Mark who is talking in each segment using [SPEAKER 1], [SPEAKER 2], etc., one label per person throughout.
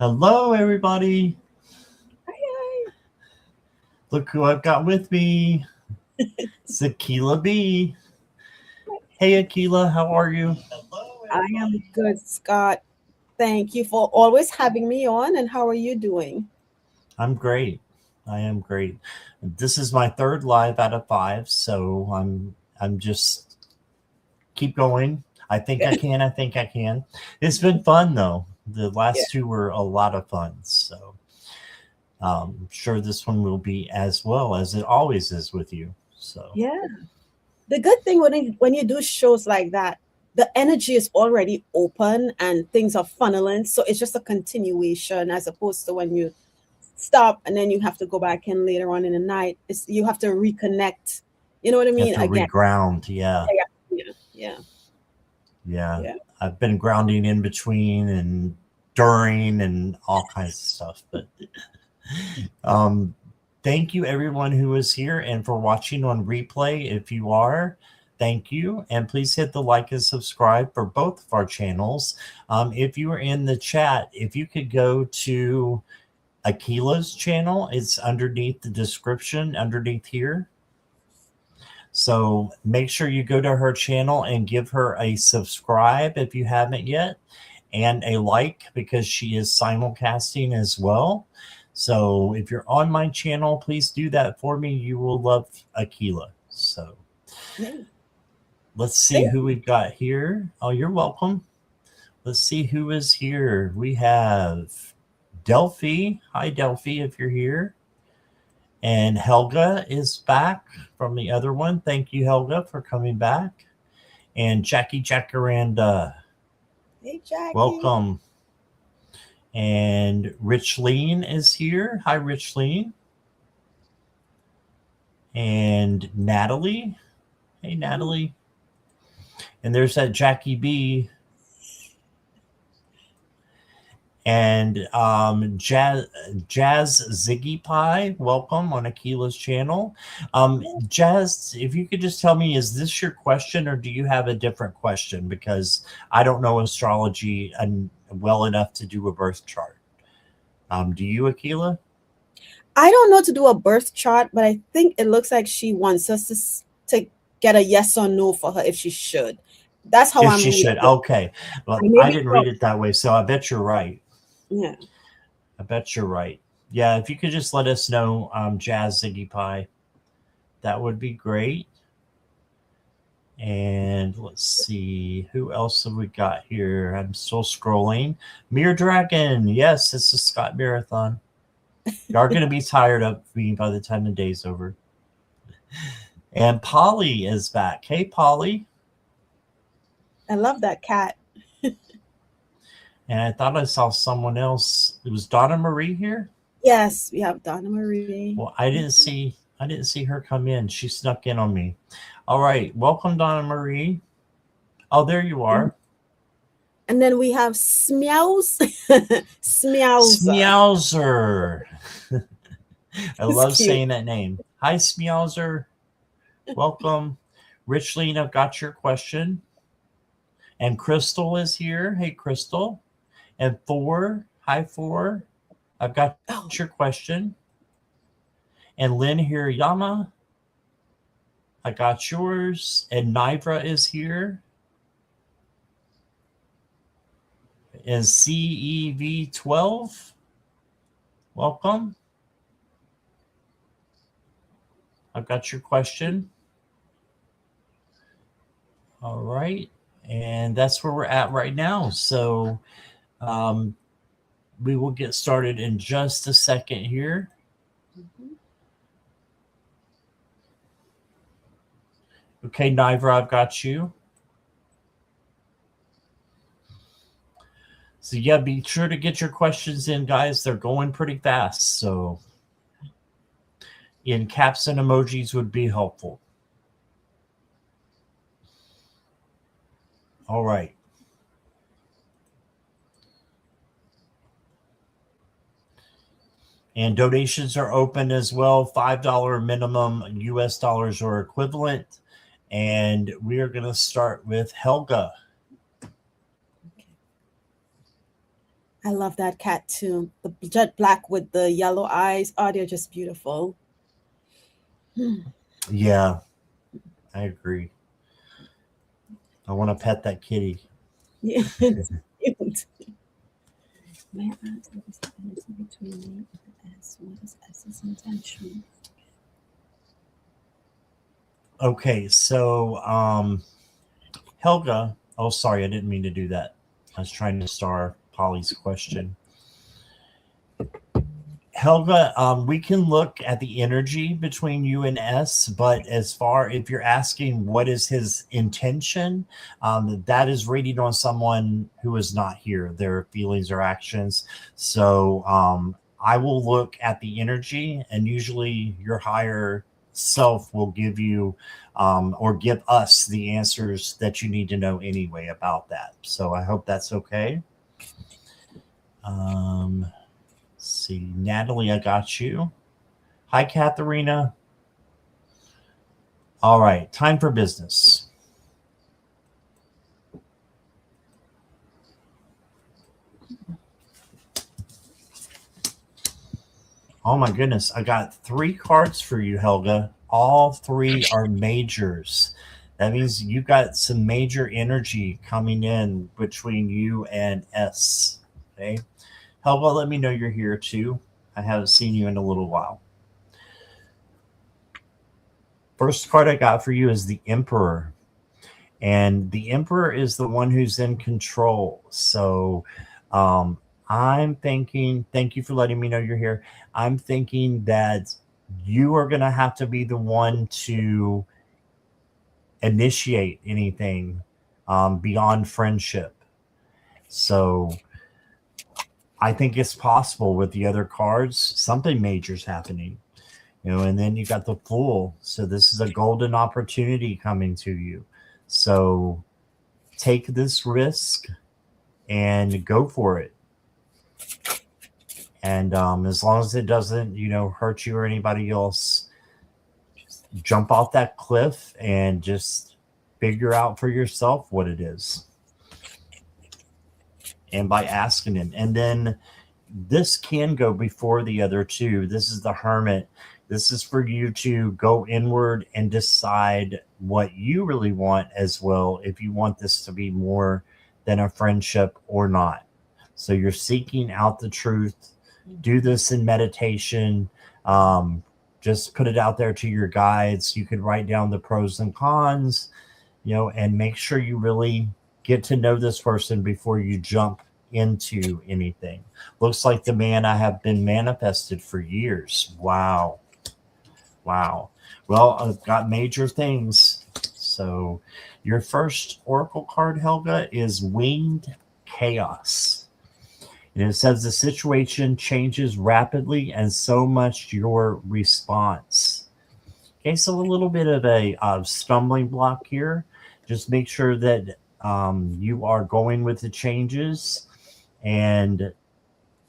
[SPEAKER 1] Hello, everybody.
[SPEAKER 2] Hi,
[SPEAKER 1] Look who I've got with me. It's Akela B. Hey, Akela, how are you?
[SPEAKER 2] I am good, Scott. Thank you for always having me on. And how are you doing?
[SPEAKER 1] I'm great. I am great. This is my third live out of five, so I'm just keep going. I think I can. I think I can. It's been fun though. The
[SPEAKER 2] Yeah.
[SPEAKER 1] last two were a lot of fun, so I'm sure this one will be as well as it always is with you. So
[SPEAKER 2] Yeah. The good thing when you do shows like that, the energy is already open and things are funneling. So it's just a continuation as opposed to when you stop and then you have to go back in later on in the night. You have to reconnect. You know what I
[SPEAKER 1] you have
[SPEAKER 2] mean?
[SPEAKER 1] to
[SPEAKER 2] Again.
[SPEAKER 1] reground. Yeah.
[SPEAKER 2] Yeah. Yeah. Yeah.
[SPEAKER 1] Yeah,
[SPEAKER 2] Yeah.
[SPEAKER 1] I've been grounding in between and during and all kinds of stuff. But um, thank you everyone who is here and for watching on replay. If you are, thank you, and please hit the like and subscribe for both of our channels. If you are in the chat, if you could go to Akela's channel, it's underneath the description underneath here. So make sure you go to her channel and give her a subscribe if you haven't yet, and a like because she is simulcasting as well. So if you're on my channel, please do that for me. You will love Akela. So
[SPEAKER 2] Yeah.
[SPEAKER 1] let's see
[SPEAKER 2] Thank
[SPEAKER 1] who we've got here. Oh, you're welcome. Let's see who is here. We have Delphi. Hi, Delphi, if you're here. And Helga is back from the other one. Thank you, Helga, for coming back. And Jackie Jacaranda,
[SPEAKER 2] Hey, Jackie.
[SPEAKER 1] welcome. And Rich Lean is here. Hi, Rich Lean. And Natalie. Hey,
[SPEAKER 2] Oh,
[SPEAKER 1] Natalie. And there's that Jackie B. And Jazz Ziggy Pie, welcome on Akela's channel.
[SPEAKER 2] yeah.
[SPEAKER 1] Jazz, if you could just tell me, is this your question or do you have a different question? Because I don't know astrology well enough to do a birth chart. Do you, Akela?
[SPEAKER 2] I don't know to do a birth chart, but I think it looks like she wants us to get a yes or no for her if she should. That's how
[SPEAKER 1] If
[SPEAKER 2] I'm
[SPEAKER 1] she
[SPEAKER 2] reading
[SPEAKER 1] should.
[SPEAKER 2] it.
[SPEAKER 1] Okay.
[SPEAKER 2] I
[SPEAKER 1] Well,
[SPEAKER 2] may
[SPEAKER 1] I
[SPEAKER 2] be
[SPEAKER 1] didn't
[SPEAKER 2] wrong.
[SPEAKER 1] read it that way, so I bet you're right.
[SPEAKER 2] Yeah.
[SPEAKER 1] I bet you're right. Yeah, if you could just let us know, Jazz Ziggy Pie, that would be great. And let's see, who else have we got here? I'm still scrolling. Mere Dragon. Yes, it's a Scott Marathon. You are going to be tired of me by the time the day's over. And Polly is back. Hey, Polly.
[SPEAKER 2] I love that cat.
[SPEAKER 1] And I thought I saw someone else. It was Donna Marie here.
[SPEAKER 2] Yes, we have Donna Marie.
[SPEAKER 1] Well, I didn't see her come in. She snuck in on me. All right, welcome, Donna Marie. Oh, there you
[SPEAKER 2] And,
[SPEAKER 1] are.
[SPEAKER 2] and then we have Smeows. Smeowser.
[SPEAKER 1] Smeowser. I
[SPEAKER 2] It's
[SPEAKER 1] love
[SPEAKER 2] cute.
[SPEAKER 1] saying that name. Hi, Smeowser. Welcome. Richleen, I've got your question. And Crystal is here. Hey, Crystal. And Thor. Hi, Thor. I've got your
[SPEAKER 2] Oh,
[SPEAKER 1] question. And Lynn Hirayama, I got yours. And Nivra is here. And CEV12, welcome. I've got your question. All right. And that's where we're at right now. So um, we will get started in just a second here.
[SPEAKER 2] mhm.
[SPEAKER 1] Okay, Nivra, I've got you. So yeah, be sure to get your questions in, guys. They're going pretty fast. So in caps and emojis would be helpful. All right. And donations are open as well, $5 minimum US dollars or equivalent. And we are going to start with Helga.
[SPEAKER 2] I love that cat too. The jet black with the yellow eyes. Oh, they're just beautiful.
[SPEAKER 1] Yeah, I agree. I want to pet that kitty.
[SPEAKER 2] Yeah, it's cute. May I ask what is the energy between me and S? What is S's intention?
[SPEAKER 1] Okay, so Helga. Oh, sorry, I didn't mean to do that. I was trying to star Polly's question. Helga, we can look at the energy between you and S, but as far if you're asking what is his intention, that is reading on someone who is not here, their feelings or actions. So I will look at the energy, and usually your higher self will give you or give us the answers that you need to know anyway about that. So I hope that's okay. Let's see, Natalie, I got you. Hi, Katharina. All right, time for business. Oh my goodness, I got 3 cards for you, Helga. All 3 are majors. That means you got some major energy coming in between you and S. Okay. Helga, let me know you're here too. I haven't seen you in a little while. First card I got for you is the Emperor. And the Emperor is the one who's in control. So um, I'm thinking, thank you for letting me know you're here. I'm thinking that you are going to have to be the one to initiate anything beyond friendship. So I think it's possible with the other cards, something major's happening. And then you got the Fool. So this is a golden opportunity coming to you. So take this risk and go for it. And as long as it doesn't, hurt you or anybody else, jump off that cliff and just figure out for yourself what it is. And by asking him. And then this can go before the other two. This is the Hermit. This is for you to go inward and decide what you really want as well, if you want this to be more than a friendship or not. So you're seeking out the truth. Do this in meditation. Just put it out there to your guides. You can write down the pros and cons, and make sure you really get to know this person before you jump into anything. Looks like the man I have been manifested for years. Wow. Wow. Well, I've got major things. So your first oracle card, Helga, is Winged Chaos. And it says the situation changes rapidly and so much your response. Okay, so a little bit of a stumbling block here. Just make sure that you are going with the changes, and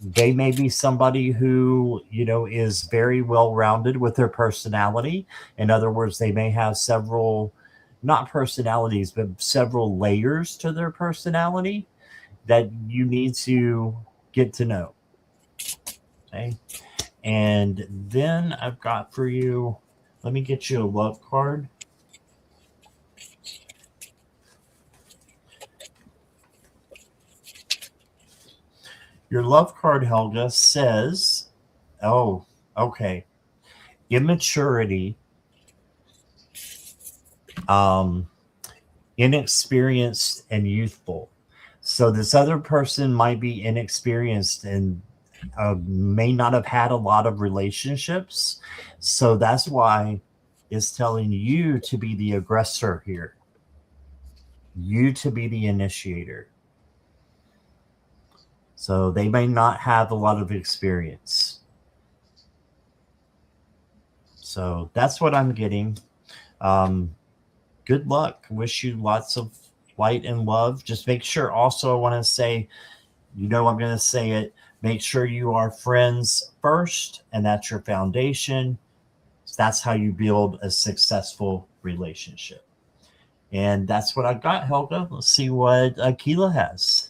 [SPEAKER 1] they may be somebody who is very well rounded with their personality. In other words, they may have several, not personalities, but several layers to their personality that you need to get to know. Okay. And then I've got for you, let me get you a love card. Your love card, Helga, says, oh, okay, immaturity, um, inexperienced, and youthful. So this other person might be inexperienced and may not have had a lot of relationships. So that's why it's telling you to be the aggressor here, you to be the initiator. So they may not have a lot of experience. So that's what I'm getting. Good luck. Wish you lots of light and love. Just make sure also, I want to say, I'm going to say it. Make sure you are friends first, and that's your foundation. That's how you build a successful relationship. And that's what I got, Helga. Let's see what Akela has.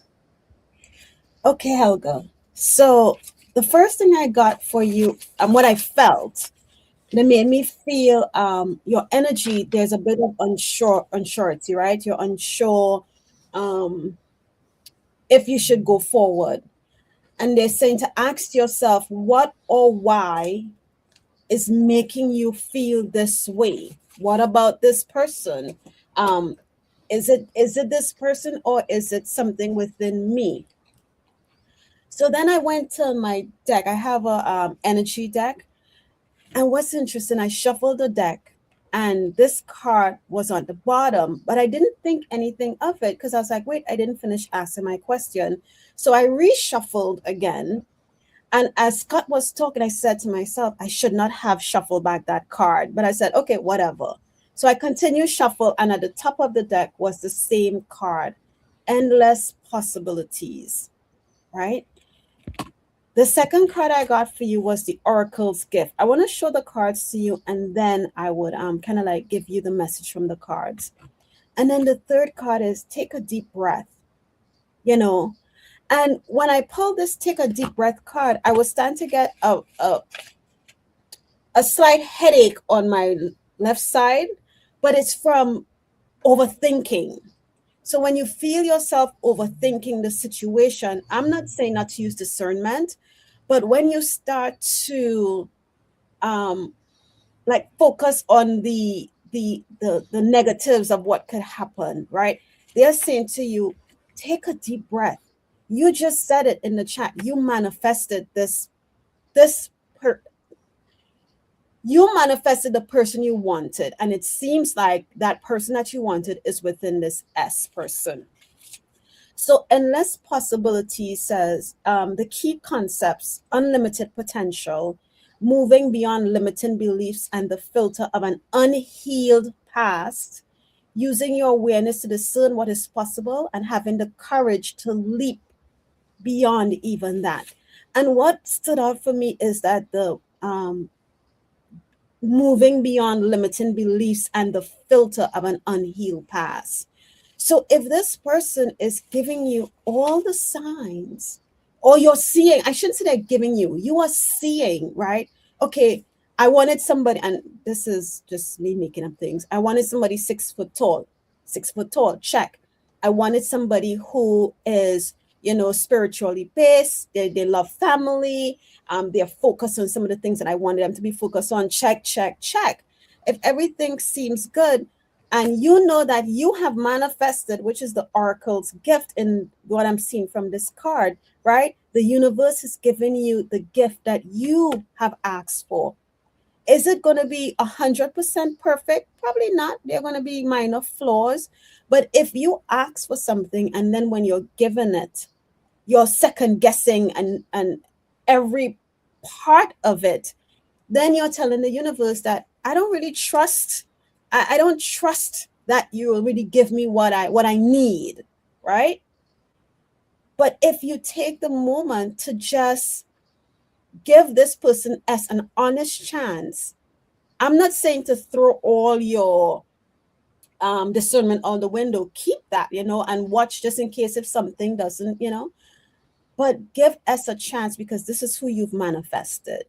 [SPEAKER 2] Okay, Helga. So the first thing I got for you and what I felt that made me feel your energy, there's a bit of unsurety, right? You're unsure um if you should go forward. And they're saying to ask yourself what or why is making you feel this way. What about this person? Um, is it this person or is it something within me? So then I went to my deck. I have a energy deck, and what's interesting, I shuffled the deck, and this card was on the bottom, but I didn't think anything of it because I was like, wait, I didn't finish asking my question. So I reshuffled again. And as Scott was talking, I said to myself, I should not have shuffled back that card. But I said, okay, whatever. So I continued shuffle, and at the top of the deck was the same card, endless possibilities, right? The second card I got for you was the Oracle's Gift. I want to show the cards to you, and then I would kind of like give you the message from the cards. And then the third card is take a deep breath, you know. And when I pulled this take a deep breath card, I was starting to get a slight headache on my left side, but it's from overthinking. So when you feel yourself overthinking the situation, I'm not saying not to use discernment, but when you start to um like focus on the negatives of what could happen, right? They're saying to you, take a deep breath. You just said it in the chat. You manifested this per, you manifested the person you wanted, and it seems like that person that you wanted is within this S person. So endless possibility says the key concepts: unlimited potential, moving beyond limiting beliefs and the filter of an unhealed past, using your awareness to discern what is possible and having the courage to leap beyond even that. And what stood out for me is that the moving beyond limiting beliefs and the filter of an unhealed past. So if this person is giving you all the signs, or you're seeing, I shouldn't say they're giving you, you are seeing, right? Okay, I wanted somebody, and this is just me making up things. I wanted somebody 6 foot tall, 6 foot tall, check. I wanted somebody who is, spiritually based, they love family, they're focused on some of the things that I wanted them to be focused on. Check, check, check. If everything seems good, and you know that you have manifested, which is the oracle's gift in what I'm seeing from this card, right? The universe is giving you the gift that you have asked for. Is it going to be 100% perfect? Probably not. There are going to be minor flaws. But if you ask for something and then when you're given it, you're second guessing and every part of it, then you're telling the universe that I don't really trust. I don't trust that you will really give me what I need, right? But if you take the moment to just give this person as an honest chance, I'm not saying to throw all your discernment out the window. Keep that, and watch just in case if something doesn't, but give us a chance because this is who you've manifested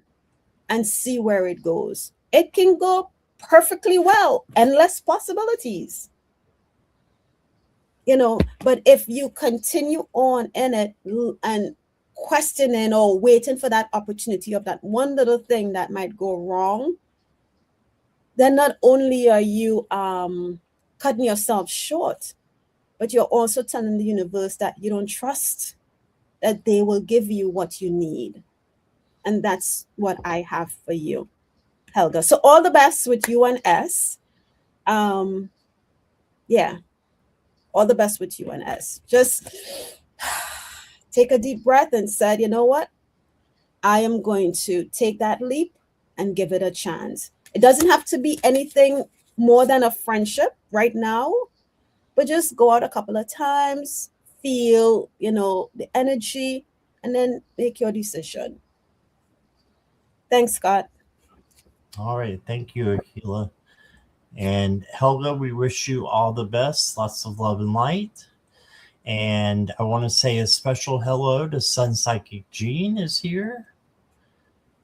[SPEAKER 2] and see where it goes. It can go perfectly well, endless possibilities, but if you continue on in it and questioning or waiting for that opportunity of that one little thing that might go wrong, then not only are you cutting yourself short, but you're also telling the universe that you don't trust that they will give you what you need. And that's what I have for you, Helga. So all the best with you and S. Um, yeah, all the best with you and S. Just take a deep breath and said, you know what? I am going to take that leap and give it a chance. It doesn't have to be anything more than a friendship right now, but just go out a couple of times, feel, the energy, and then make your decision. Thanks, Scott.
[SPEAKER 1] All right. Thank you, Akela. And Helga, we wish you all the best. Lots of love and light. And I want to say a special hello to Sun Psychic Jean is here.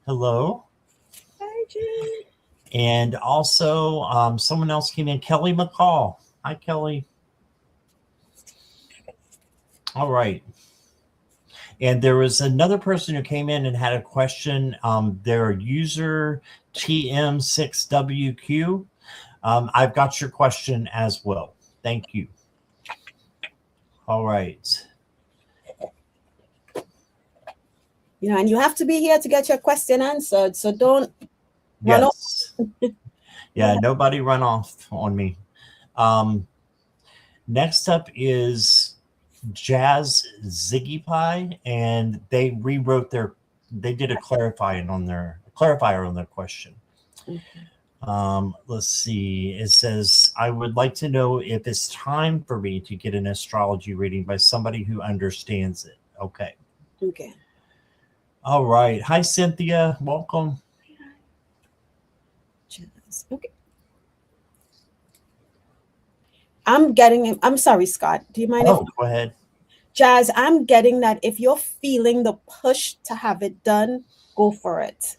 [SPEAKER 1] Hello.
[SPEAKER 2] Hi, Jean.
[SPEAKER 1] And also someone else came in, Kelly McCall. Hi, Kelly. All right. And there was another person who came in and had a question. Their user TM6WQ. I've got your question as well. Thank you. All right.
[SPEAKER 2] And you have to be here to get your question answered. So don't run off.
[SPEAKER 1] Yes. Yeah, nobody run off on me. Next up is Jazz Ziggy Pie, and they did a clarifier on their question. Let's see. It says, I would like to know if it's time for me to get an astrology reading by somebody who understands it. Okay.
[SPEAKER 2] Okay.
[SPEAKER 1] All right. Hi, Cynthia. Welcome.
[SPEAKER 2] Okay. I'm sorry, Scott. Do you mind
[SPEAKER 1] go ahead.
[SPEAKER 2] Jazz, I'm getting that if you're feeling the push to have it done, go for it.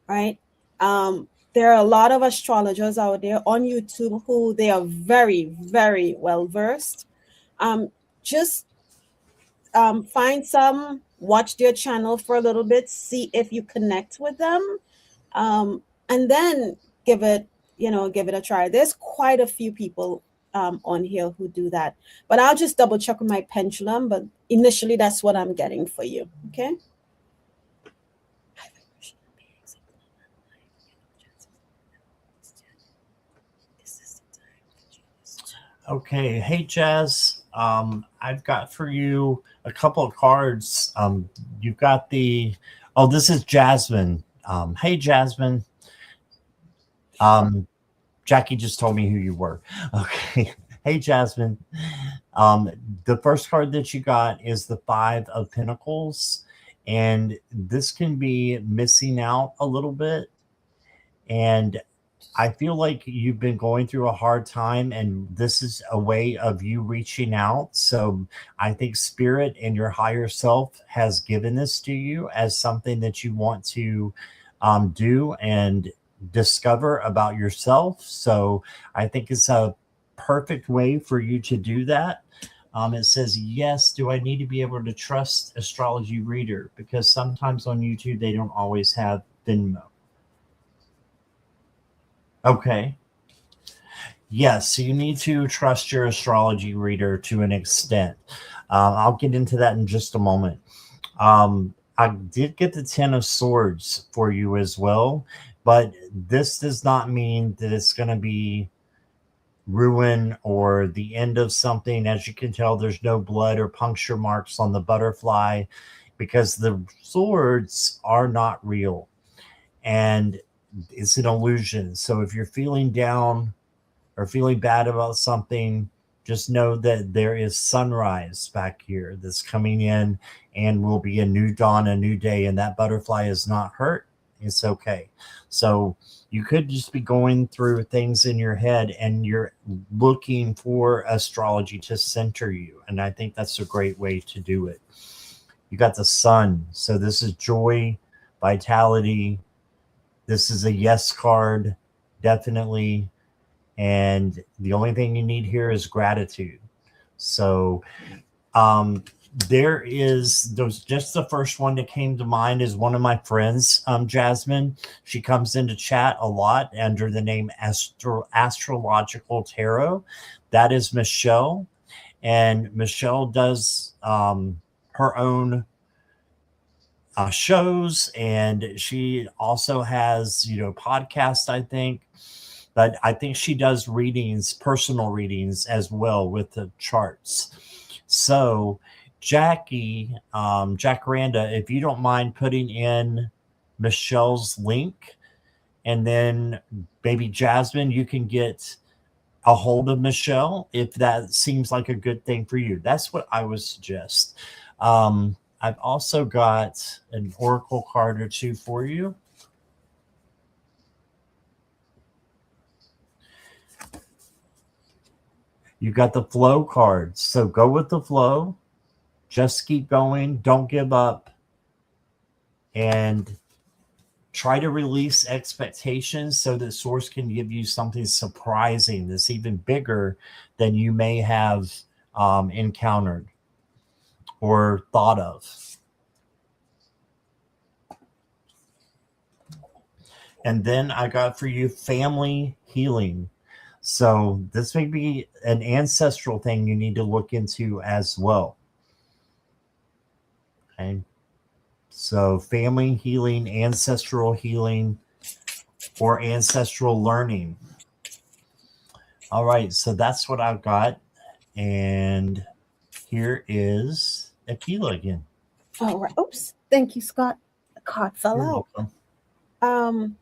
[SPEAKER 2] Right? There are a lot of astrologers out there on YouTube who they are very, very well versed. Just find some, watch their channel for a little bit, see if you connect with them, and then give it a try. There's quite a few people on here who do that, but I'll just double check with my pendulum. But initially, that's what I'm getting for you. Okay.
[SPEAKER 1] Okay. Hey, Jazz. I've got for you a couple of cards. You've got this is Jasmine. Hey, Jasmine. Jackie just told me who you were. Okay. Hey, Jasmine. The first card that you got is the Five of Pentacles. And this can be missing out a little bit. And I feel like you've been going through a hard time, and this is a way of you reaching out. So I think Spirit and your higher self has given this to you as something that you want to do and discover about yourself. So I think it's a perfect way for you to do that. It says, yes, do I need to be able to trust astrology reader? Because sometimes on YouTube, they don't always have Venmo. Okay. Yes, so you need to trust your astrology reader to an extent. I'll get into that in just a moment. I did get the Ten of Swords for you as well, but this does not mean that it's going to be ruin or the end of something. As you can tell, there's no blood or puncture marks on the butterfly because the swords are not real and it's an illusion. So if you're feeling down or feeling bad about something, just know that there is sunrise back here that's coming in and will be a new dawn, a new day, and that butterfly is not hurt. It's okay. So you could just be going through things in your head and you're looking for astrology to center you. And I think that's a great way to do it. You got the sun. So this is joy, vitality. This is a yes card, definitely. And the only thing you need here is gratitude. So there is just the first one that came to mind is one of my friends, Jasmine. She comes into chat a lot under the name Astrological Tarot. That is Michelle. And Michelle does her own shows, and she also has podcasts, I think. But I think she does readings, personal readings as well with the charts. So Jack Randa, if you don't mind putting in Michelle's link, and then maybe Jasmine, you can get a hold of Michelle if that seems like a good thing for you. That's what I would suggest. I've also got an oracle card or two for you. You got the flow cards. So go with the flow. Just keep going. Don't give up. And try to release expectations so that source can give you something surprising that's even bigger than you may have encountered or thought of. And then I got for you family healing. So this may be an ancestral thing you need to look into as well. Okay. So family healing, ancestral healing, or ancestral learning. All right. So that's what I've got. And here is Akela again.
[SPEAKER 2] All right. Oops. Thank you, Scott. The card fell
[SPEAKER 1] You're
[SPEAKER 2] out.
[SPEAKER 1] welcome.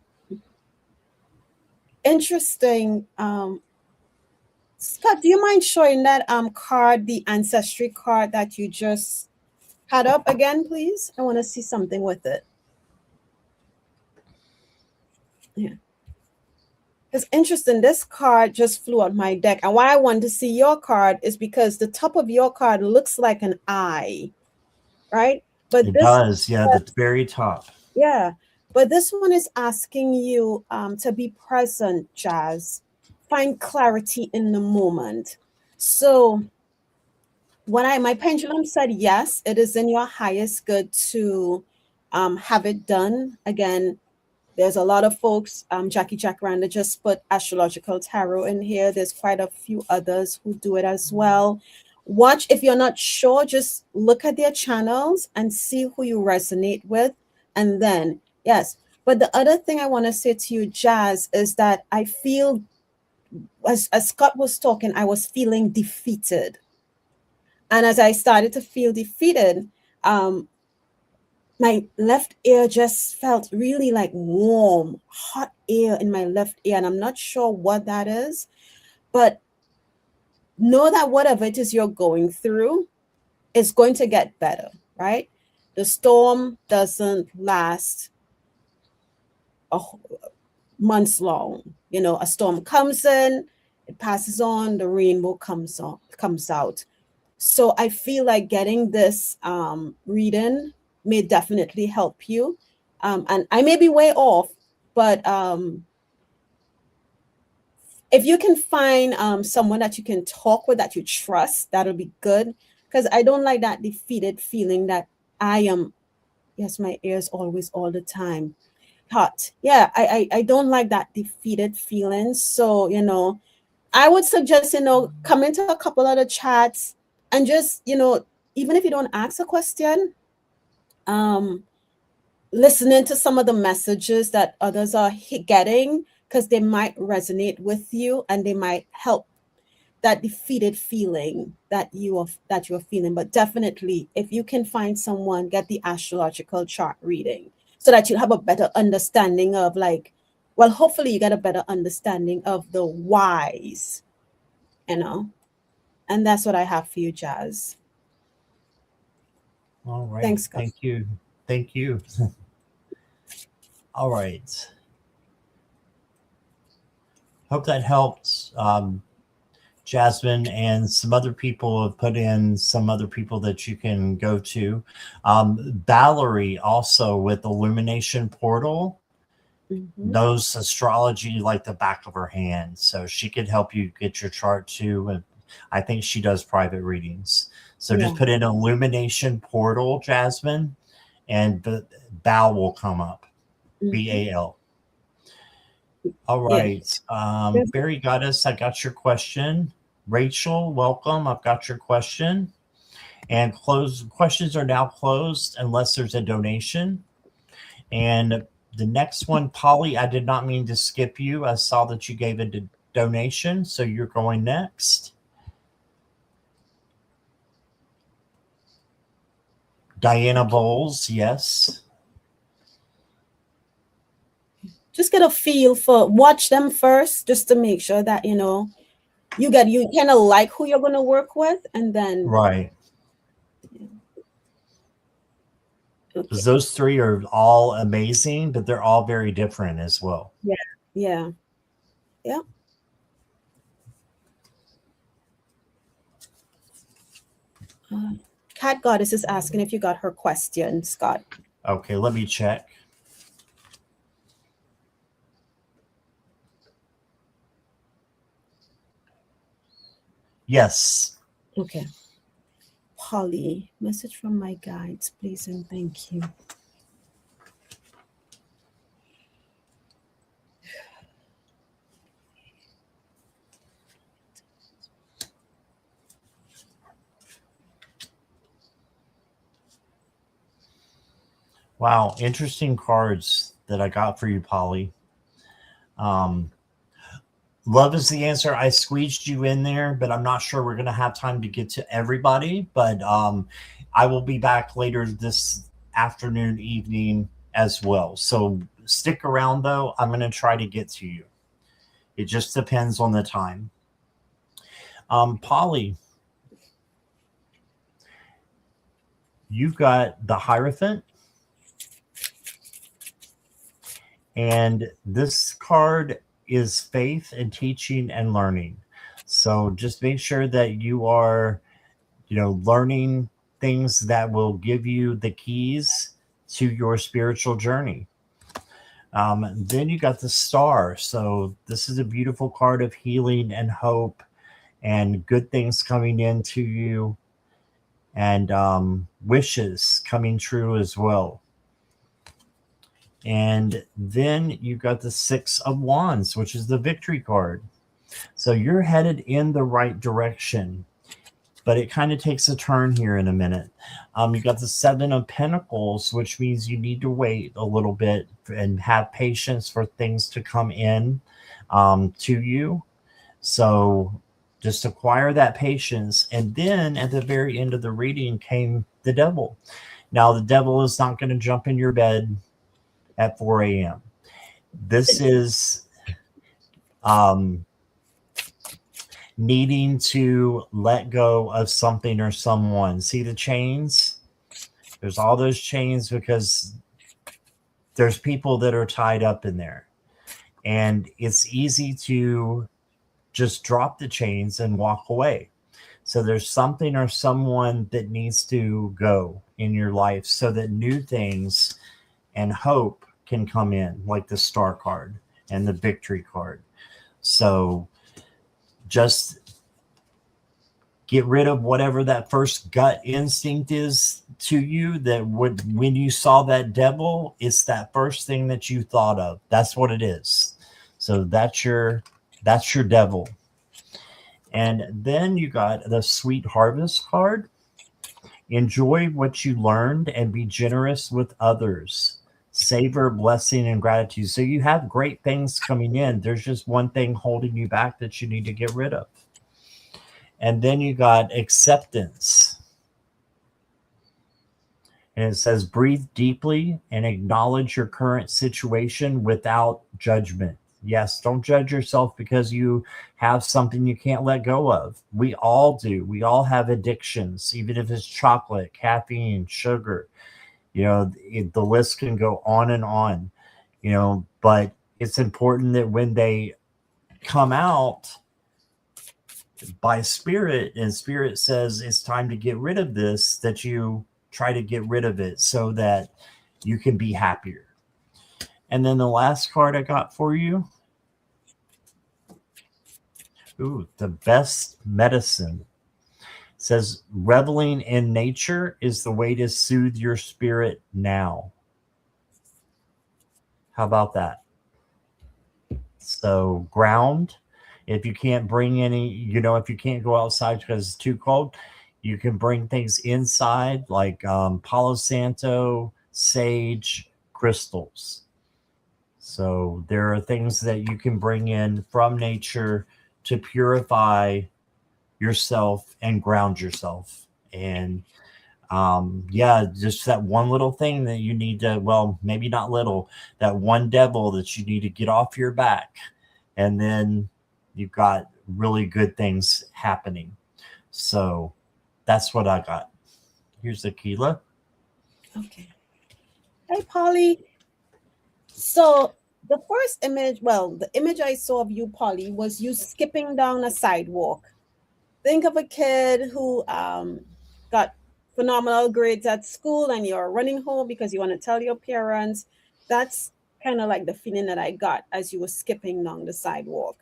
[SPEAKER 2] Interesting. Scott, do you mind showing that card, the ancestry card that you just had up again, please? I want to see something with it. Yeah. It's interesting. This card just flew out my deck. And why I want to see your card is because the top of your card looks like an eye, right? But
[SPEAKER 1] It
[SPEAKER 2] this,
[SPEAKER 1] does. Yeah, the very top.
[SPEAKER 2] yeah. But this one is asking you to be present, Jazz. Find clarity in the moment. So when my pendulum said yes, it is in your highest good to have it done. Again, there's a lot of folks, Jackie Jacaranda just put astrological tarot in here. There's quite a few others who do it as well. Watch, if you're not sure, just look at their channels and see who you resonate with. And then, yes. But the other thing I want to say to you, Jazz, is that I feel, as Scott was talking, I was feeling defeated. And as I started to feel defeated, my left ear just felt really like warm, hot air in my left ear. And I'm not sure what that is, but know that whatever it is you're going through is going to get better, right? The storm doesn't last months long. You know, a storm comes in, it passes on, the rainbow comes out. So I feel like getting this reading may definitely help you. And I may be way off, but if you can find someone that you can talk with that you trust, that'll be good. Because I don't like that defeated feeling that I am, yes, my ears always, all the time hot. Yeah, I don't like that defeated feeling. So, you know, I would suggest, you know, come into a couple of the chats and just, you know, even if you don't ask a question, listening to some of the messages that others are getting, because they might resonate with you and they might help that defeated feeling that you're feeling. But definitely, if you can find someone, get the astrological chart reading so that you have a better understanding of, like, well, hopefully you get a better understanding of the whys, you know. And that's what I have for you, Jazz.
[SPEAKER 1] All right.
[SPEAKER 2] Thanks, Scott.
[SPEAKER 1] Thank you. Thank you. All right. Hope that helped. Jasmine and some other people have put in some other people that you can go to. Valerie also with Illumination Portal knows astrology like the back of her hand. So she could help you get your chart too. And I think she does private readings. So just put in Illumination Portal, Jasmine, and the Bal will come up. BAL. All right. Barry Goddess, I got your question. Rachel, welcome. I've got your question. And questions are now closed unless there's a donation. And the next one, Polly, I did not mean to skip you. I saw that you gave a donation, so you're going next. Diana Bowles, yes.
[SPEAKER 2] Just get a feel for, watch them first, just to make sure that, you know, you kind of like who you're going to work with, and then
[SPEAKER 1] right. Because those three are all amazing, but they're all very different as well.
[SPEAKER 2] Yeah. Cat Goddess is asking if you got her question, Scott.
[SPEAKER 1] Okay, let me check. Yes.
[SPEAKER 2] Okay. Polly, message from my guides, please and thank you.
[SPEAKER 1] Wow, interesting cards that I got for you, Polly. Um, love is the answer. I squeezed you in there, but I'm not sure we're going to have time to get to everybody. But I will be back later this afternoon, evening as well. So stick around, though. I'm going to try to get to you. It just depends on the time. Polly, you've got the Hierophant. And this card is faith and teaching and learning. So just make sure that you are, learning things that will give you the keys to your spiritual journey. Then you got the Star. So this is a beautiful card of healing and hope and good things coming into you and wishes coming true as well. And then you got the Six of Wands, which is the victory card. So you're headed in the right direction, but it kind of takes a turn here in a minute. You got the Seven of Pentacles, which means you need to wait a little bit and have patience for things to come in to you. So just acquire that patience. And then at the very end of the reading came the Devil. Now, the Devil is not going to jump in your bed at 4 a.m. This is needing to let go of something or someone. See the chains? There's all those chains because there's people that are tied up in there. And it's easy to just drop the chains and walk away. So there's something or someone that needs to go in your life so that new things and hope can come in, like the Star card and the victory card. So just get rid of whatever that first gut instinct is to you, that when you saw that devil, it's that first thing that you thought of. That's what it is. So that's your devil. And then you got the Sweet Harvest card. Enjoy what you learned and be generous with others. Savor blessing and gratitude. So you have great things coming in. There's just one thing holding you back that you need to get rid of. And then you got acceptance. And it says, breathe deeply and acknowledge your current situation without judgment. Yes, don't judge yourself because you have something you can't let go of. We all do. We all have addictions, even if it's chocolate, caffeine, sugar. The list can go on and on, but it's important that when they come out by spirit and spirit says it's time to get rid of this, that you try to get rid of it so that you can be happier. And then the last card I got for you. Ooh, the best medicine. Says reveling in nature is the way to soothe your spirit now. How about that? So ground. If you can't bring any, if you can't go outside because it's too cold, you can bring things inside like Palo Santo, sage, crystals. So there are things that you can bring in from nature to purify yourself and ground yourself. And just that one little thing that you need to, well, maybe not little, that one devil that you need to get off your back. And then you've got really good things happening. So that's what I got. Here's Akela.
[SPEAKER 2] Okay. Hey, Polly. So the first image, the image I saw of you, Polly, was you skipping down a sidewalk. Think of a kid who got got phenomenal grades at school and you're running home because you want to tell your parents. That's kind of like the feeling that I got as you were skipping down the sidewalk.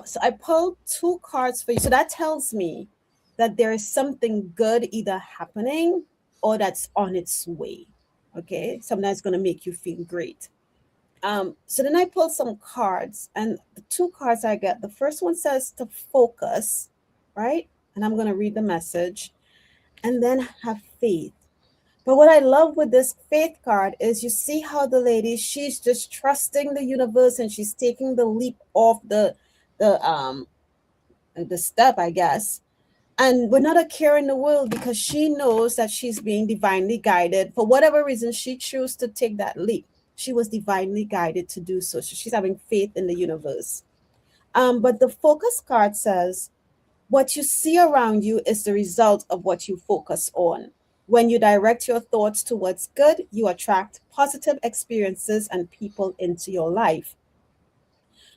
[SPEAKER 2] So I pulled two cards for you. So that tells me that there is something good either happening or that's on its way. Okay, something that's going to make you feel great. So then I pulled some cards, and the two cards I get, the first one says to focus, right? And I'm going to read the message, and then have faith. But what I love with this faith card is you see how the lady, she's just trusting the universe and she's taking the leap off the the step, I guess. And without a care in the world because she knows that she's being divinely guided. For whatever reason, she chose to take that leap. She was divinely guided to do so. So she's having faith in the universe. But the focus card says, what you see around you is the result of what you focus on. When you direct your thoughts towards good, you attract positive experiences and people into your life.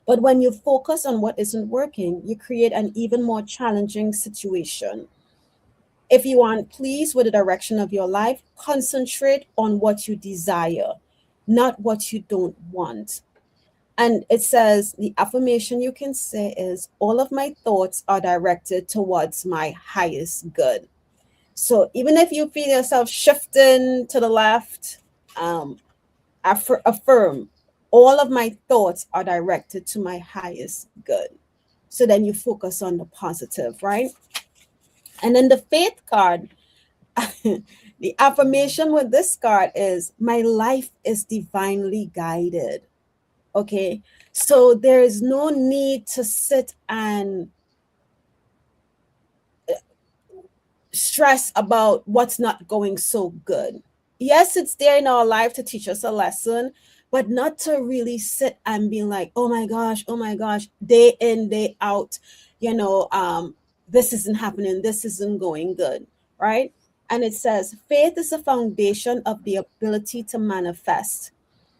[SPEAKER 2] But when you focus on what isn't working, you create an even more challenging situation. If you aren't pleased with the direction of your life, concentrate on what you desire, not what you don't want. And it says the affirmation you can say is all of my thoughts are directed towards my highest good. So even if you feel yourself shifting to the left, um, affirm all of my thoughts are directed to my highest good. So then you focus on the positive, right? And then the faith card, the affirmation with this card is my life is divinely guided. Okay. So there is no need to sit and stress about what's not going so good. Yes, it's there in our life to teach us a lesson, but not to really sit and be like, oh my gosh, day in, day out, you know, this isn't happening, this isn't going good, right? And it says, faith is the foundation of the ability to manifest.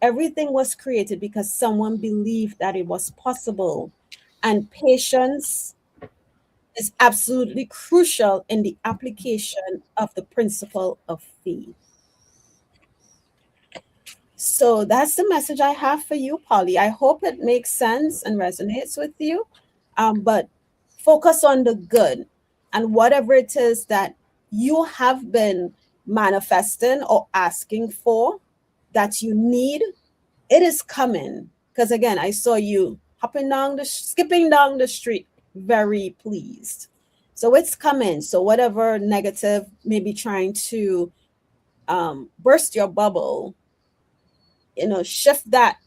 [SPEAKER 2] Everything was created because someone believed that it was possible. And patience is absolutely crucial in the application of the principle of faith. So that's the message I have for you, Polly. I hope it makes sense and resonates with you. But focus on the good and whatever it is that you have been manifesting or asking for that you need, it is coming. Because again, I saw you skipping down the street, very pleased. So it's coming. So whatever negative may be trying to burst your bubble, shift that.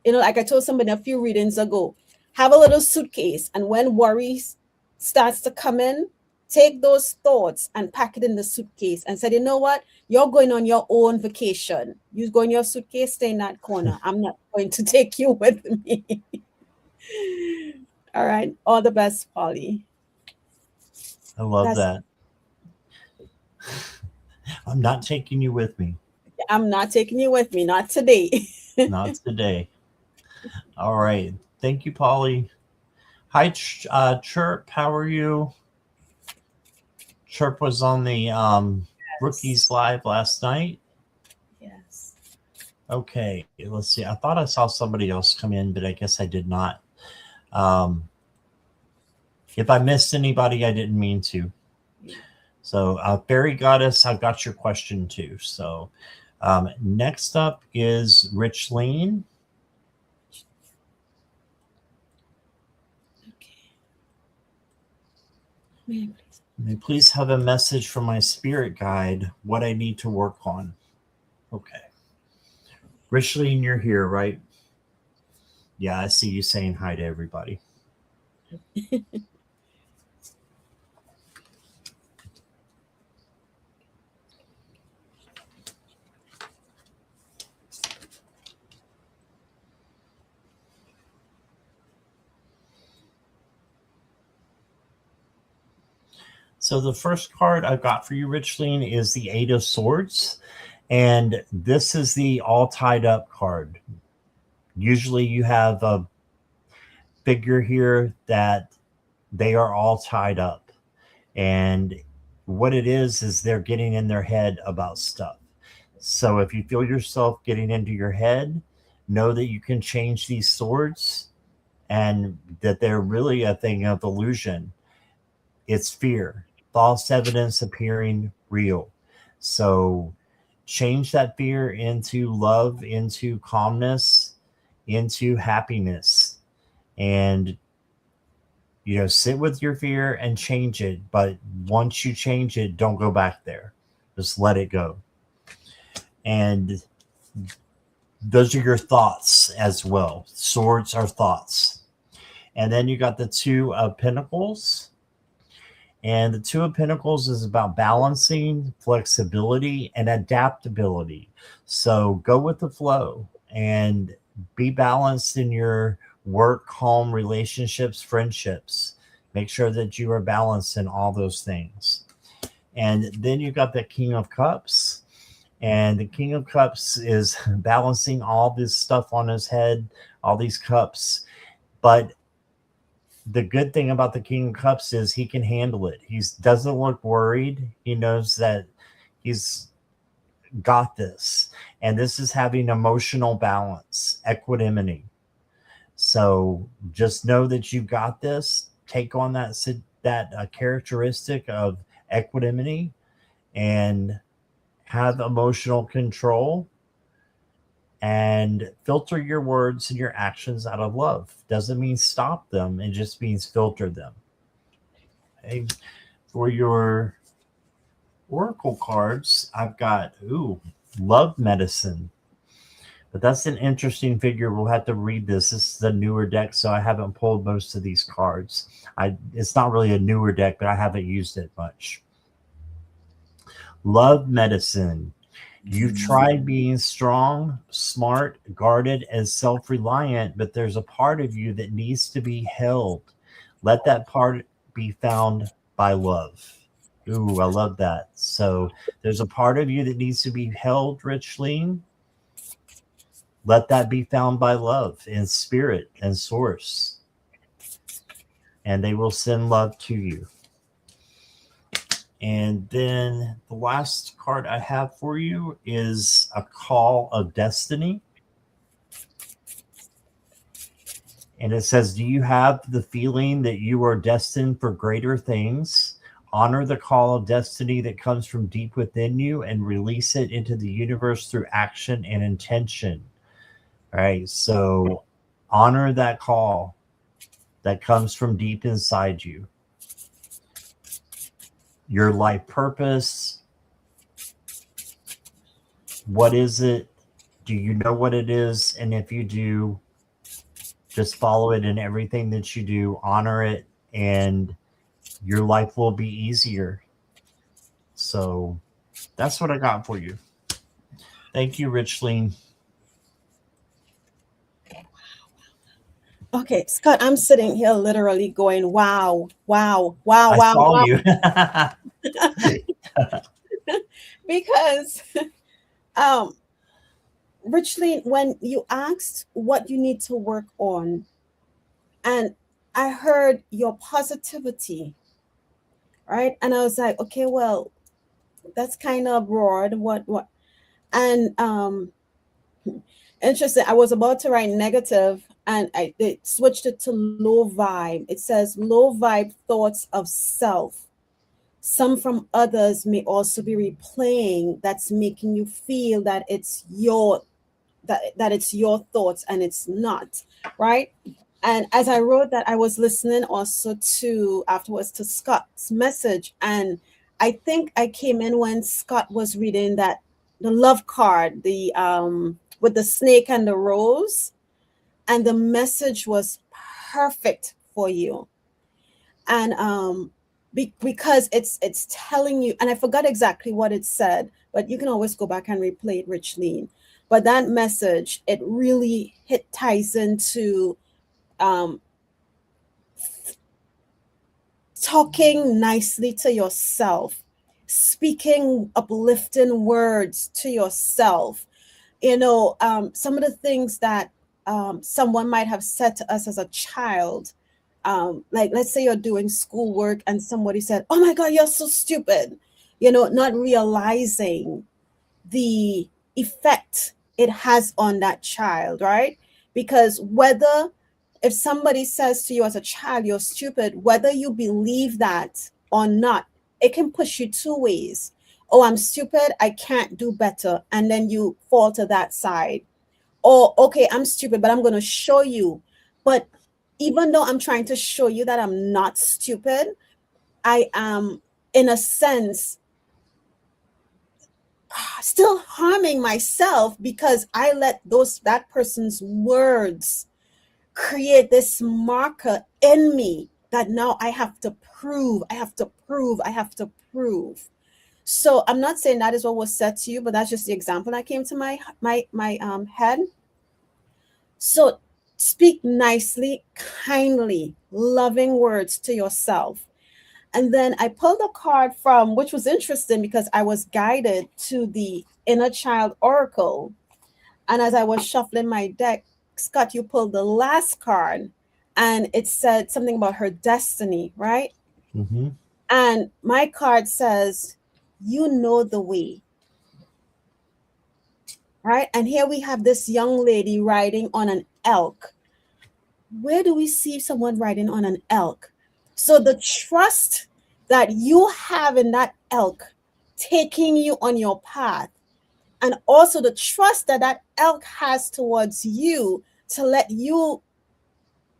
[SPEAKER 2] Like I told somebody a few readings ago, have a little suitcase, and when worries starts to come in, take those thoughts and pack it in the suitcase and say, you know what, you're going on your own vacation. You go in your suitcase, stay in that corner. I'm not going to take you with me. All right, all the best, Polly.
[SPEAKER 1] I love that. I'm not taking you with me.
[SPEAKER 2] I'm not taking you with me, not today.
[SPEAKER 1] Not today. All right. Thank you, Polly. Hi, Chirp. How are you? Chirp was on the Rookies Live last night.
[SPEAKER 2] Yes.
[SPEAKER 1] Okay. Let's see. I thought I saw somebody else come in, but I guess I did not. If I missed anybody, I didn't mean to. So, Fairy Goddess, I've got your question too. So, next up is Rich Lean. Okay. May I please have a message from my spirit guide, what I need to work on. Okay. Rich Lean, you're here, right? Yeah, I see you saying hi to everybody. So the first card I've got for you, Rich Lean, is the Eight of Swords. And this is the all tied up card. Usually you have a figure here that they are all tied up. And what it is they're getting in their head about stuff. So if you feel yourself getting into your head, know that you can change these swords and that they're really a thing of illusion. It's fear, false evidence appearing real. So change that fear into love, into calmness, into happiness. And sit with your fear and change it. But once you change it, don't go back there. Just let it go. And those are your thoughts as well. Swords are thoughts. And then you got the Two of Pentacles. And the Two of Pentacles is about balancing, flexibility, and adaptability. So go with the flow and be balanced in your work, home, relationships, friendships. Make sure that you are balanced in all those things. And then you got the King of Cups. And the King of Cups is balancing all this stuff on his head, all these cups. But the good thing about the King of Cups is he can handle it. He doesn't look worried. He knows that he's got this. And this is having emotional balance, equanimity. So just know that you got this. Take on that characteristic of equanimity and have emotional control and filter your words and your actions out of love. Doesn't mean stop them, it just means filter them. Okay. For your oracle cards, I've got love medicine. But that's an interesting figure. We'll have to read this. This is the newer deck, so I haven't pulled most of these cards. It's not really a newer deck, but I haven't used it much. Love medicine. You've tried being strong, smart, guarded, and self reliant, but there's a part of you that needs to be held. Let that part be found by love. Ooh, I love that. So there's a part of you that needs to be held, Richling. Let that be found by love and spirit and source. And they will send love to you. And then the last card I have for you is a Call of Destiny. And it says, do you have the feeling that you are destined for greater things? Honor the call of destiny that comes from deep within you and release it into the universe through action and intention. All right. So honor that call that comes from deep inside you. Your life purpose. What is it? Do you know what it is? And if you do, just follow it in everything that you do, honor it, and your life will be easier. So that's what I got for you. Thank you, Richling.
[SPEAKER 2] Okay, Scott, I'm sitting here literally going, wow, wow, wow,
[SPEAKER 1] I
[SPEAKER 2] wow,
[SPEAKER 1] saw
[SPEAKER 2] wow.
[SPEAKER 1] you.
[SPEAKER 2] Because Richly, when you asked what you need to work on, and I heard your positivity, right? And I was like, okay, well, that's kind of broad. What? And interesting. I was about to write negative, and I switched it to low vibe. It says low vibe thoughts of self. Some from others may also be replaying. That's making you feel that it's that it's your thoughts and it's not, right? And as I wrote that, I was listening also to afterwards to Scott's message. And I think I came in when Scott was reading that the love card, the with the snake and the rose, and the message was perfect for you. And because it's telling you, and I forgot exactly what it said, but you can always go back and replay it, Richleen. But that message, it really ties into um, talking nicely to yourself, speaking uplifting words to yourself. Some of the things that someone might have said to us as a child, like let's say you're doing schoolwork and somebody said, "Oh my God, you're so stupid," not realizing the effect it has on that child, right? Because whether if somebody says to you as a child, "You're stupid," whether you believe that or not, it can push you two ways. "Oh, I'm stupid, I can't do better," and then you fall to that side. Or, "Okay, I'm stupid, but I'm going to show you." But even though I'm trying to show you that I'm not stupid, I am, in a sense, still harming myself because I let that person's words create this marker in me that now I have to prove, I have to prove, I have to prove. So I'm not saying that is what was said to you, but that's just the example that came to my head. So speak nicely, kindly, loving words to yourself. And then I pulled a card from, which was interesting because I was guided to the Inner Child Oracle. And as I was shuffling my deck, Scott, you pulled the last card and it said something about her destiny, right?
[SPEAKER 1] Mm-hmm.
[SPEAKER 2] And my card says, "You know the way." Right? And here we have this young lady riding on an elk. Where do we see someone riding on an elk? So the trust that you have in that elk taking you on your path, and also the trust that that elk has towards you to let you,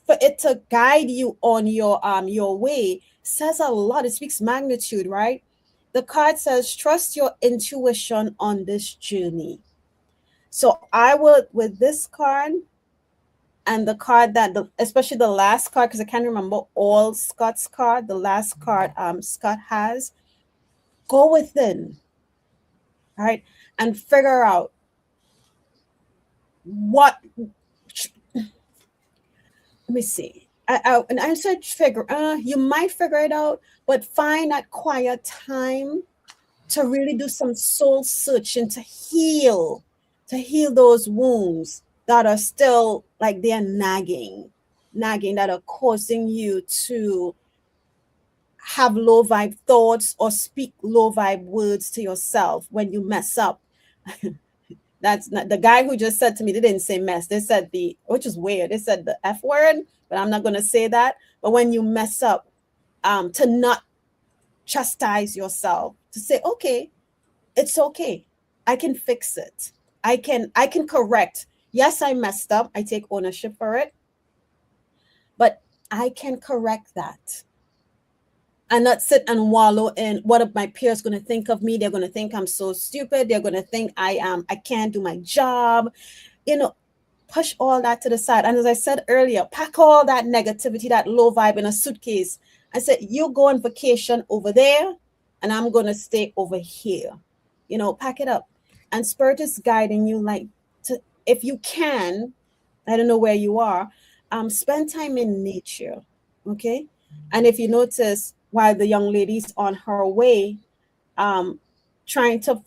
[SPEAKER 2] for it to guide you on your way, says a lot. It speaks magnitude, right? The card says, "Trust your intuition on this journey." So I would, with this card and the card especially the last card, because I can't remember all Scott's card, the last card Scott has, go within, right, and figure out what. Let me see. And I said figure. You might figure it out, but find that quiet time to really do some soul searching to heal those wounds that are still like they're nagging, that are causing you to have low vibe thoughts or speak low vibe words to yourself when you mess up. That's not the guy who just said to me, they didn't say mess. They said which is weird. They said the F word, but I'm not going to say that. But when you mess up, to not chastise yourself, to say, "Okay, it's okay. I can fix it. I can correct. Yes, I messed up. I take ownership for it, but I can correct that." And not sit and wallow in what are my peers going to think of me. They're going to think I'm so stupid. They're going to think I can't do my job. You know, push all that to the side. And as I said earlier, pack all that negativity, that low vibe in a suitcase. I said, "You go on vacation over there, and I'm going to stay over here." Pack it up. And Spirit is guiding you, like, if you can, I don't know where you are, spend time in nature. Okay. And if you notice, while the young lady's on her way, um, trying to,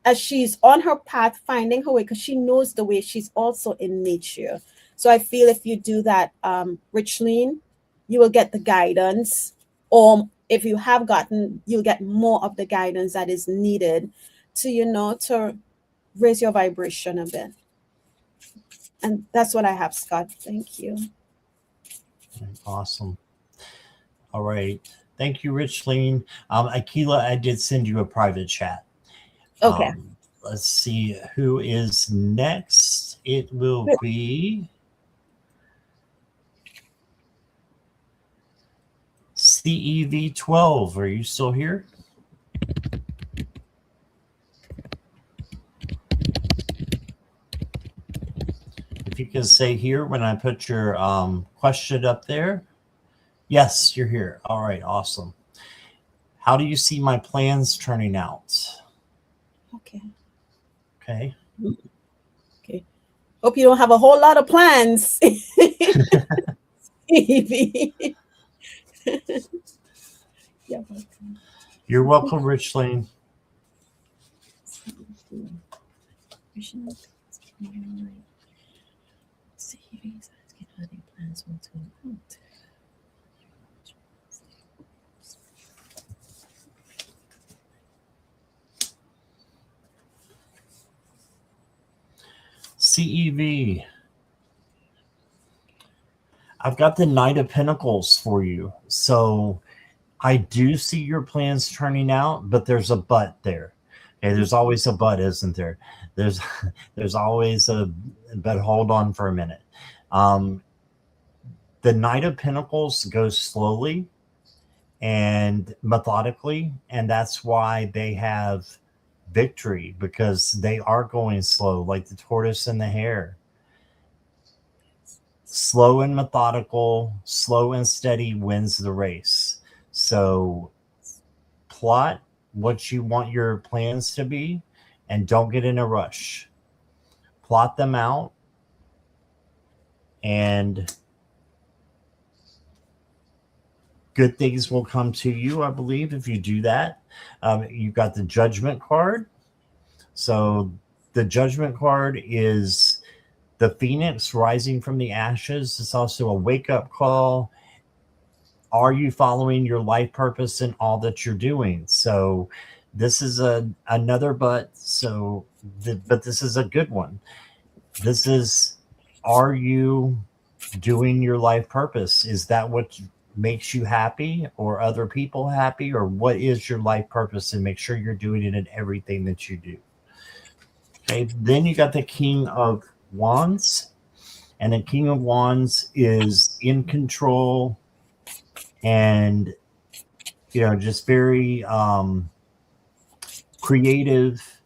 [SPEAKER 2] as she's on her path, finding her way, because she knows the way, she's also in nature. So I feel if you do that, Richleen, you will get the guidance, or if you have gotten, you'll get more of the guidance that is needed to raise your vibration a bit. And that's what I have, Scott. Thank you.
[SPEAKER 1] Awesome. All right. Thank you, Richleen. Akela, I did send you a private chat.
[SPEAKER 2] Okay.
[SPEAKER 1] Let's see who is next. It will be CEV12. Are you still here? If you can say here when I put your question up there. Yes, you're here. All right, awesome. How do you see my plans turning out?
[SPEAKER 2] Okay.
[SPEAKER 1] Okay.
[SPEAKER 2] Okay. Hope you don't have a whole lot of plans. Yeah.
[SPEAKER 1] You're welcome, Richlane. CEV, I've got the Knight of Pentacles for you. So I do see your plans turning out, but there's a but there. Okay, there's always a but, isn't there? There's there's always a but. Hold on for a minute. Um, the Knight of Pentacles goes slowly and methodically, and that's why they have victory, because they are going slow, like the tortoise and the hare. Slow and methodical, slow and steady wins the race. So plot what you want your plans to be and don't get in a rush. Plot them out, and good things will come to you, I believe, if you do that. You've got the Judgment card. So the Judgment card is the phoenix rising from the ashes. It's also a wake-up call. Are you following your life purpose in all that you're doing? So this is another but. But this is a good one. This is, are you doing your life purpose? Is that what makes you happy, or other people happy, or what is your life purpose? And make sure you're doing it in everything that you do. Okay. Then you got the King of Wands, and the King of Wands is in control and, just very creative,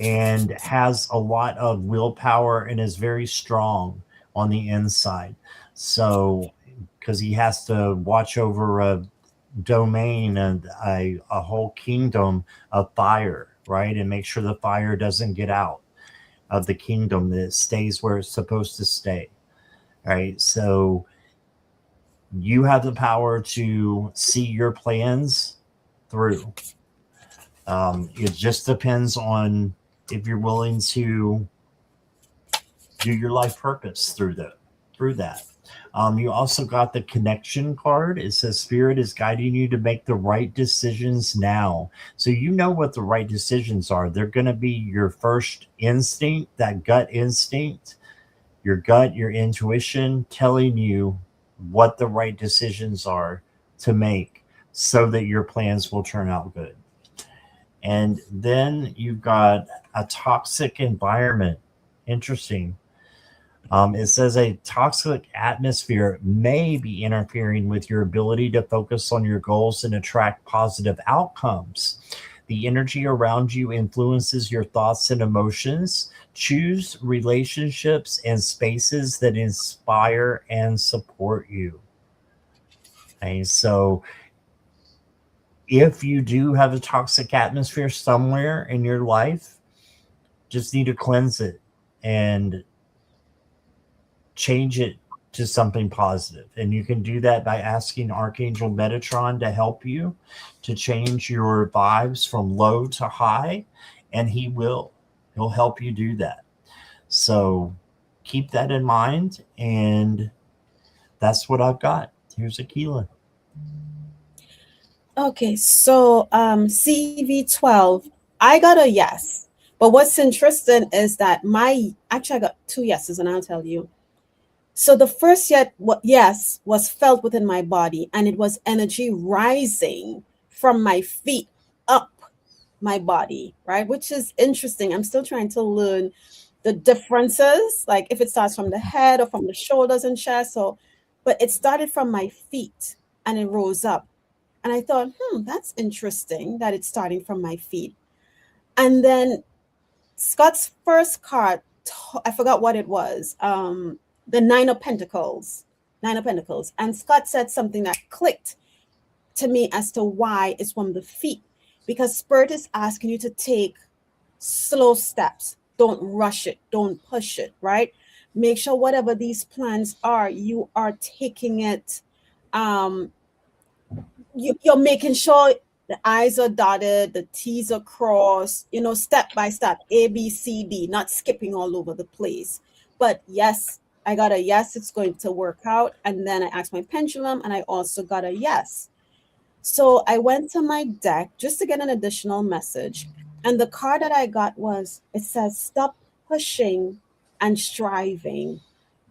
[SPEAKER 1] and has a lot of willpower and is very strong on the inside. So, because he has to watch over a domain and a whole kingdom of fire, right? And make sure the fire doesn't get out of the kingdom, that it stays where it's supposed to stay, right? So you have the power to see your plans through. It just depends on if you're willing to do your life purpose through that. You also got the Connection card. It says Spirit is guiding you to make the right decisions now. So you know what the right decisions are. They're going to be your first instinct, that gut instinct, your gut, your intuition telling you what the right decisions are to make so that your plans will turn out good. And then you've got a toxic environment. Interesting. It says a toxic atmosphere may be interfering with your ability to focus on your goals and attract positive outcomes. The energy around you influences your thoughts and emotions. Choose relationships and spaces that inspire and support you. Okay, so if you do have a toxic atmosphere somewhere in your life, just need to cleanse it and change it to something positive. And you can do that by asking Archangel Metatron to help you to change your vibes from low to high, and he'll help you do that. So keep that in mind, and that's what I've got. Here's Akela.
[SPEAKER 2] Okay, so CV12, I got a yes. But what's interesting is that actually I got two yeses, and I'll tell you. So the first yes was felt within my body, and it was energy rising from my feet up my body, right? Which is interesting. I'm still trying to learn the differences, like if it starts from the head or from the shoulders and chest. But it started from my feet and it rose up. And I thought, that's interesting that it's starting from my feet. And then Scott's first card, I forgot what it was. The Nine of Pentacles. And Scott said something that clicked to me as to why it's from the feet. Because Spirit is asking you to take slow steps. Don't rush it. Don't push it, right? Make sure whatever these plans are, you are taking it. You're making sure the I's are dotted, the T's are crossed, step by step, A, B, C, D, not skipping all over the place. But yes, I got a yes, it's going to work out. And then I asked my pendulum, and I also got a yes. So I went to my deck just to get an additional message. And the card that I got it says, stop pushing and striving,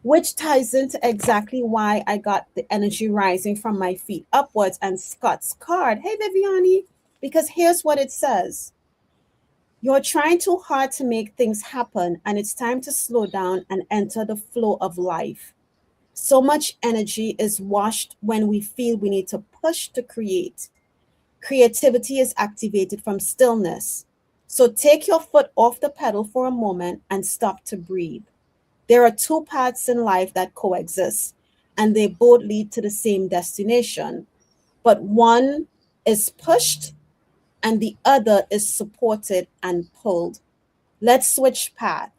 [SPEAKER 2] which ties into exactly why I got the energy rising from my feet upwards and Scott's card. Hey, Viviani, because here's what it says. You're trying too hard to make things happen, and it's time to slow down and enter the flow of life. So much energy is washed when we feel we need to push to create. Creativity is activated from stillness. So take your foot off the pedal for a moment and stop to breathe. There are two paths in life that coexist, and they both lead to the same destination. But one is pushed and the other is supported and pulled. Let's switch path.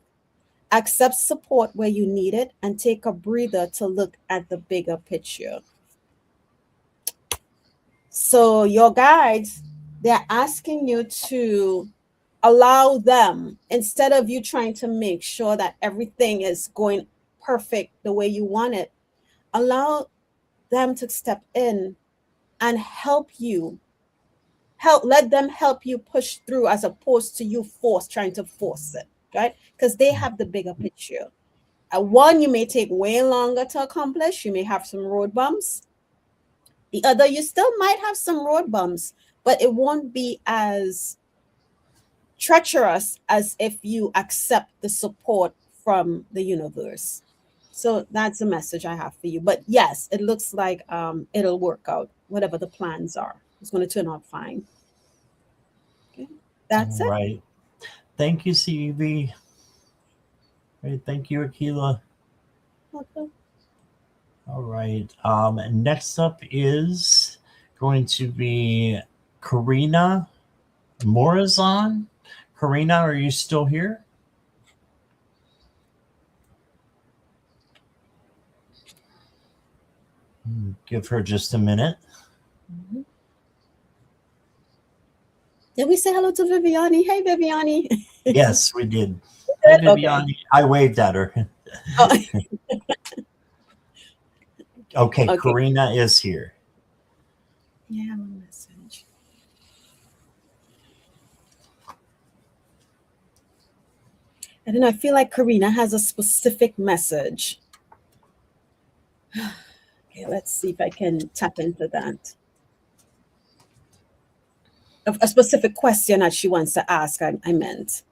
[SPEAKER 2] Accept support where you need it and take a breather to look at the bigger picture. So, your guides, they're asking you to allow them, instead of you trying to make sure that everything is going perfect the way you want it, allow them to step in and help you. Let them help you push through as opposed to you trying to force it, right? Because they have the bigger picture. One you may take way longer to accomplish. You may have some road bumps. The other, you still might have some road bumps, but it won't be as treacherous as if you accept the support from the universe. So that's the message I have for you. But yes, it looks like it'll work out. Whatever the plans are, it's going to turn out fine. Okay, that's it.
[SPEAKER 1] Right. Thank you, CEV. Right. Thank you, Akela.
[SPEAKER 2] Okay.
[SPEAKER 1] All right. Next up is going to be Karina Morazan. Karina, are you still here? Give her just a minute.
[SPEAKER 2] Mm-hmm. Did we say hello to Viviani? Hey, Viviani.
[SPEAKER 1] Yes, we did. Hi, Viviani. Okay. I waved at her. Oh. Okay, Karina is here.
[SPEAKER 2] Yeah, a message. I don't know. I feel like Karina has a specific message. Okay, let's see if I can tap into that. A specific question that she wants to ask, I meant.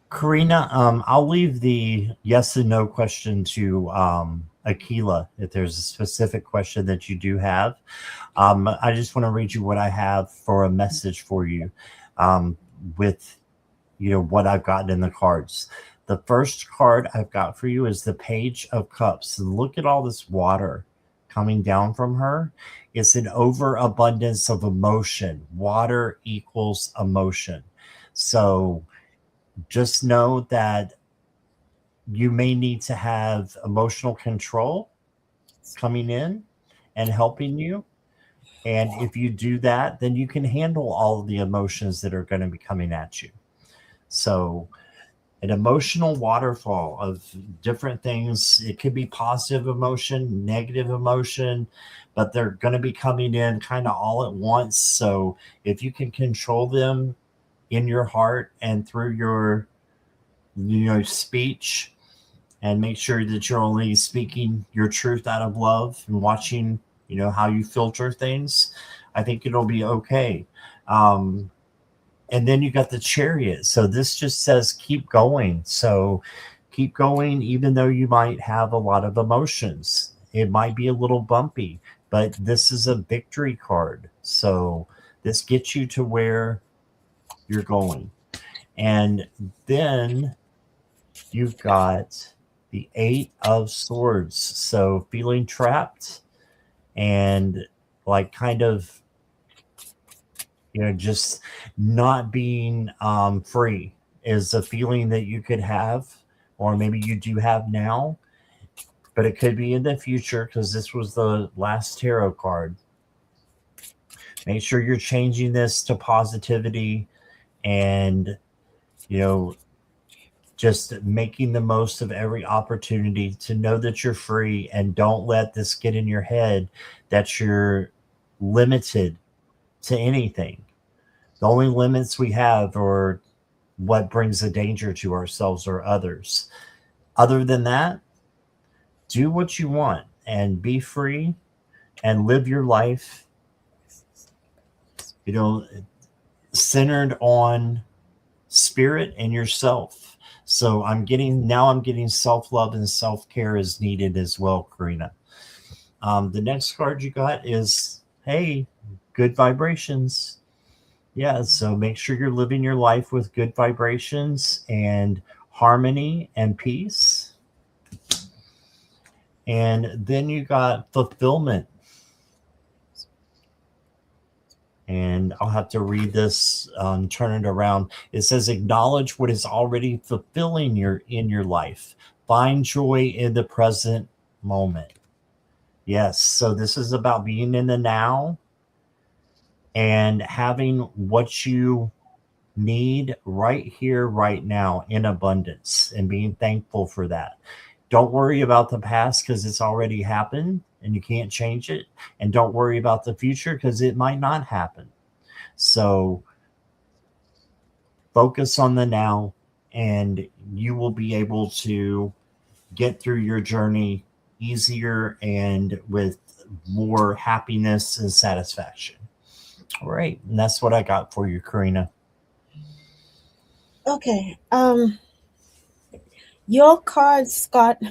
[SPEAKER 1] Karina, I'll leave the yes and no question to Akela if there's a specific question that you do have. I just want to read you what I have for a message for you with what I've gotten in the cards. The first card I've got for you is the Page of Cups. And look at all this water coming down from her. It's an overabundance of emotion. Water equals emotion. So just know that you may need to have emotional control coming in and helping you. And if you do that, then you can handle all of the emotions that are going to be coming at you. So an emotional waterfall of different things. It could be positive emotion, negative emotion, but they're going to be coming in kind of all at once. So if you can control them in your heart and through your speech, and make sure that you're only speaking your truth out of love and watching how you filter things, I think it'll be okay. And then you got the Chariot, so this just says keep going. So keep going, even though you might have a lot of emotions. It might be a little bumpy, but this is a victory card, so this gets you to where you're going. And then you've got the Eight of Swords. So feeling trapped and like kind of, just not being free is a feeling that you could have, or maybe you do have now, but it could be in the future because this was the last tarot card. Make sure you're changing this to positivity and, you know, just making the most of every opportunity to know that you're free, and don't let this get in your head that you're limited to anything. The only limits we have are what brings a danger to ourselves or others. Other than that, do what you want and be free and live your life, you know, centered on spirit and yourself. So I'm getting self love and self care is needed as well, Karina. The next card you got is, hey, good vibrations. Yeah, so make sure you're living your life with good vibrations and harmony and peace. And then you got fulfillment. And I'll have to read this, turn it around. It says, acknowledge what is already fulfilling in your life. Find joy in the present moment. Yes, so this is about being in the now and having what you need right here, right now, in abundance, and being thankful for that. Don't worry about the past because it's already happened and you can't change it. And don't worry about the future because it might not happen. So focus on the now, and you will be able to get through your journey easier and with more happiness and satisfaction. All right. And that's what I got for you, Karina.
[SPEAKER 2] Okay. Your card, Scott,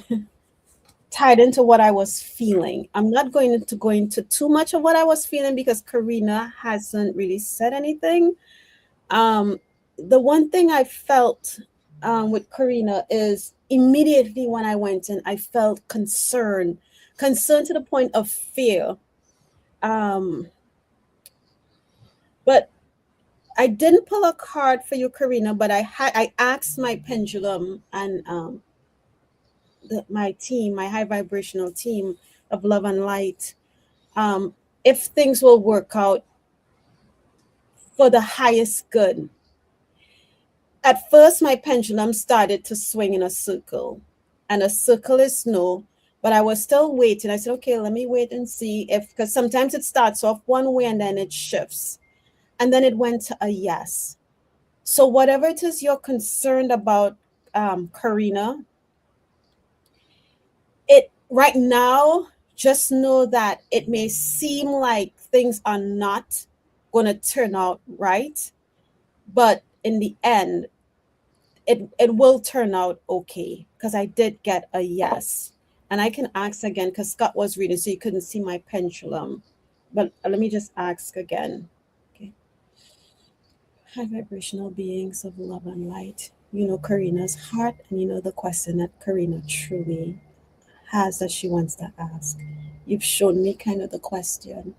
[SPEAKER 2] tied into what I was feeling. I'm not going to go into too much of what I was feeling because Karina hasn't really said anything. The one thing I felt with Karina is immediately when I went in, I felt concerned to the point of fear. Um, but I didn't pull a card for you, Karina, but I asked my pendulum and my team, my high vibrational team of love and light, um, if things will work out for the highest good. At first, my pendulum started to swing in a circle, and a circle is no, but I was still waiting. I said, okay, let me wait and see if, because sometimes it starts off one way and then it shifts. And then it went to a yes. So, whatever it is you're concerned about, Karina, it right now, just know that it may seem like things are not going to turn out right, but in the end, it will turn out okay because I did get a yes. And I can ask again because Scott was reading, so you couldn't see my pendulum. But let me just ask again. Okay. High vibrational beings of love and light. You know Karina's heart, and you know the question that Karina truly has that she wants to ask. You've shown me kind of the question.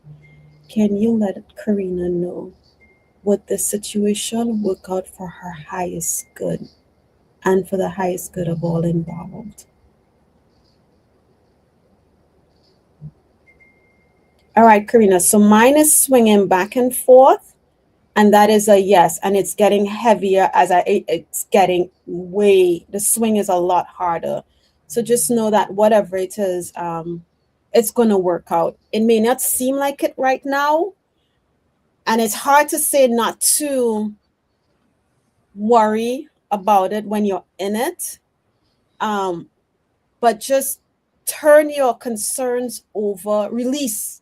[SPEAKER 2] Can you let Karina know, would the situation work out for her highest good and for the highest good of all involved? All right, Karina. So mine is swinging back and forth, and that is a yes. And it's getting heavier it's getting the swing is a lot harder. So just know that whatever it is, it's going to work out. It may not seem like it right now, and it's hard to say not to worry about it when you're in it. Um, but just turn your concerns over, release,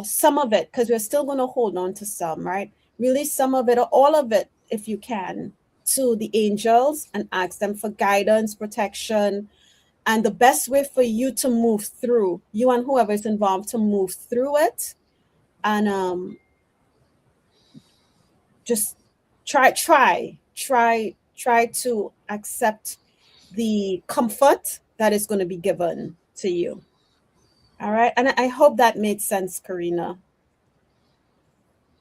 [SPEAKER 2] some of it, because we're still going to hold on to some, right? Release some of it or all of it, if you can, to the angels and ask them for guidance, protection, and the best way for you to move through, you and whoever is involved, to move through it. And just try to accept the comfort that is going to be given to you. All right. And I hope that made sense, Karina.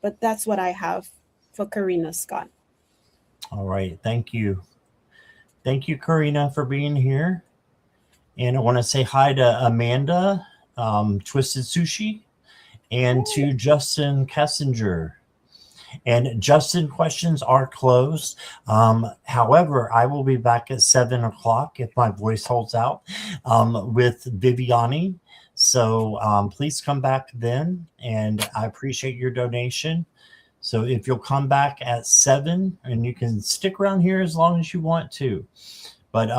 [SPEAKER 2] But that's what I have for Karina, Scott.
[SPEAKER 1] All right. Thank you. Thank you, Karina, for being here. And I want to say hi to Amanda, Twisted Sushi, and to Justin Kessinger. And Justin, questions are closed. However, I will be back at 7 o'clock if my voice holds out with Viviani. So please come back then, and I appreciate your donation. So if you'll come back at 7, and you can stick around here as long as you want to, but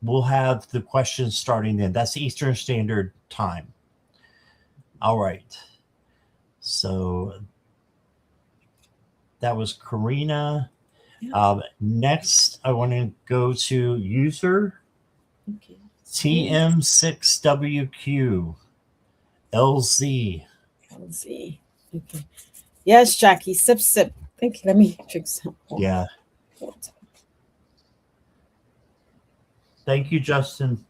[SPEAKER 1] we'll have the questions starting then. That's Eastern Standard Time. All right. So that was Karina.
[SPEAKER 2] Yeah.
[SPEAKER 1] Next, I want to go to user
[SPEAKER 2] Okay.
[SPEAKER 1] TM6WQ LZ.
[SPEAKER 2] LZ. Okay. Yes, Jackie. Sip, sip. Thank you. Let me drink some water.
[SPEAKER 1] Yeah. Thank you, Justin.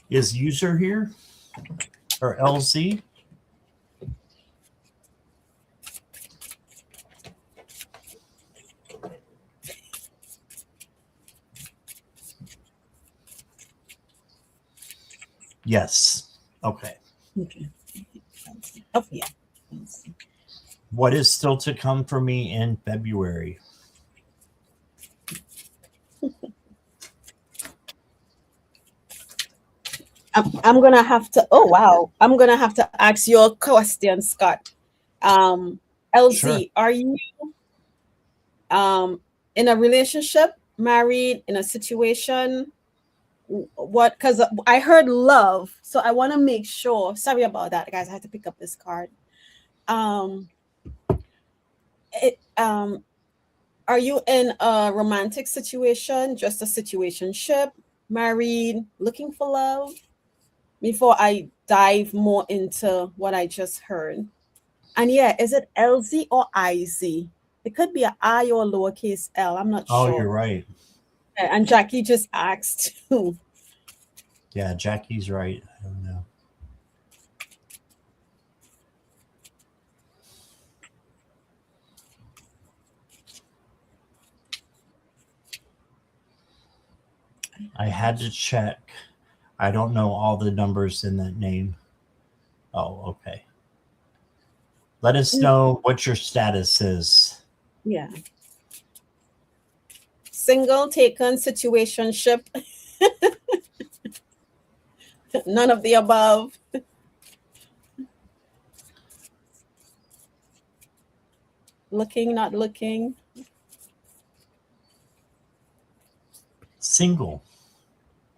[SPEAKER 1] Is user here or LZ? Yes. Okay.
[SPEAKER 2] Okay. Oh, yeah.
[SPEAKER 1] What is still to come for me in February?
[SPEAKER 2] I'm gonna have to. Oh wow! I'm gonna have to ask you a question, Scott. LZ,
[SPEAKER 1] Sure.
[SPEAKER 2] are you in a relationship, married, in a situation? What? Because I heard love, so I want to make sure. Sorry about that, guys. I had to pick up this card. Um, are you in a romantic situation, just a situationship, married, looking for love? Before I dive more into what I just heard. And yeah, is it LZ or IZ? It could be an I or a lowercase L. I'm not
[SPEAKER 1] Oh,
[SPEAKER 2] sure.
[SPEAKER 1] you're right.
[SPEAKER 2] And Jackie just asked too.
[SPEAKER 1] Yeah, Jackie's right. I don't know. I had to check. I don't know all the numbers in that name. Oh, okay. Let us know what your status is.
[SPEAKER 2] Yeah. Single, taken, situationship. None of the above. Looking, not looking.
[SPEAKER 1] Single.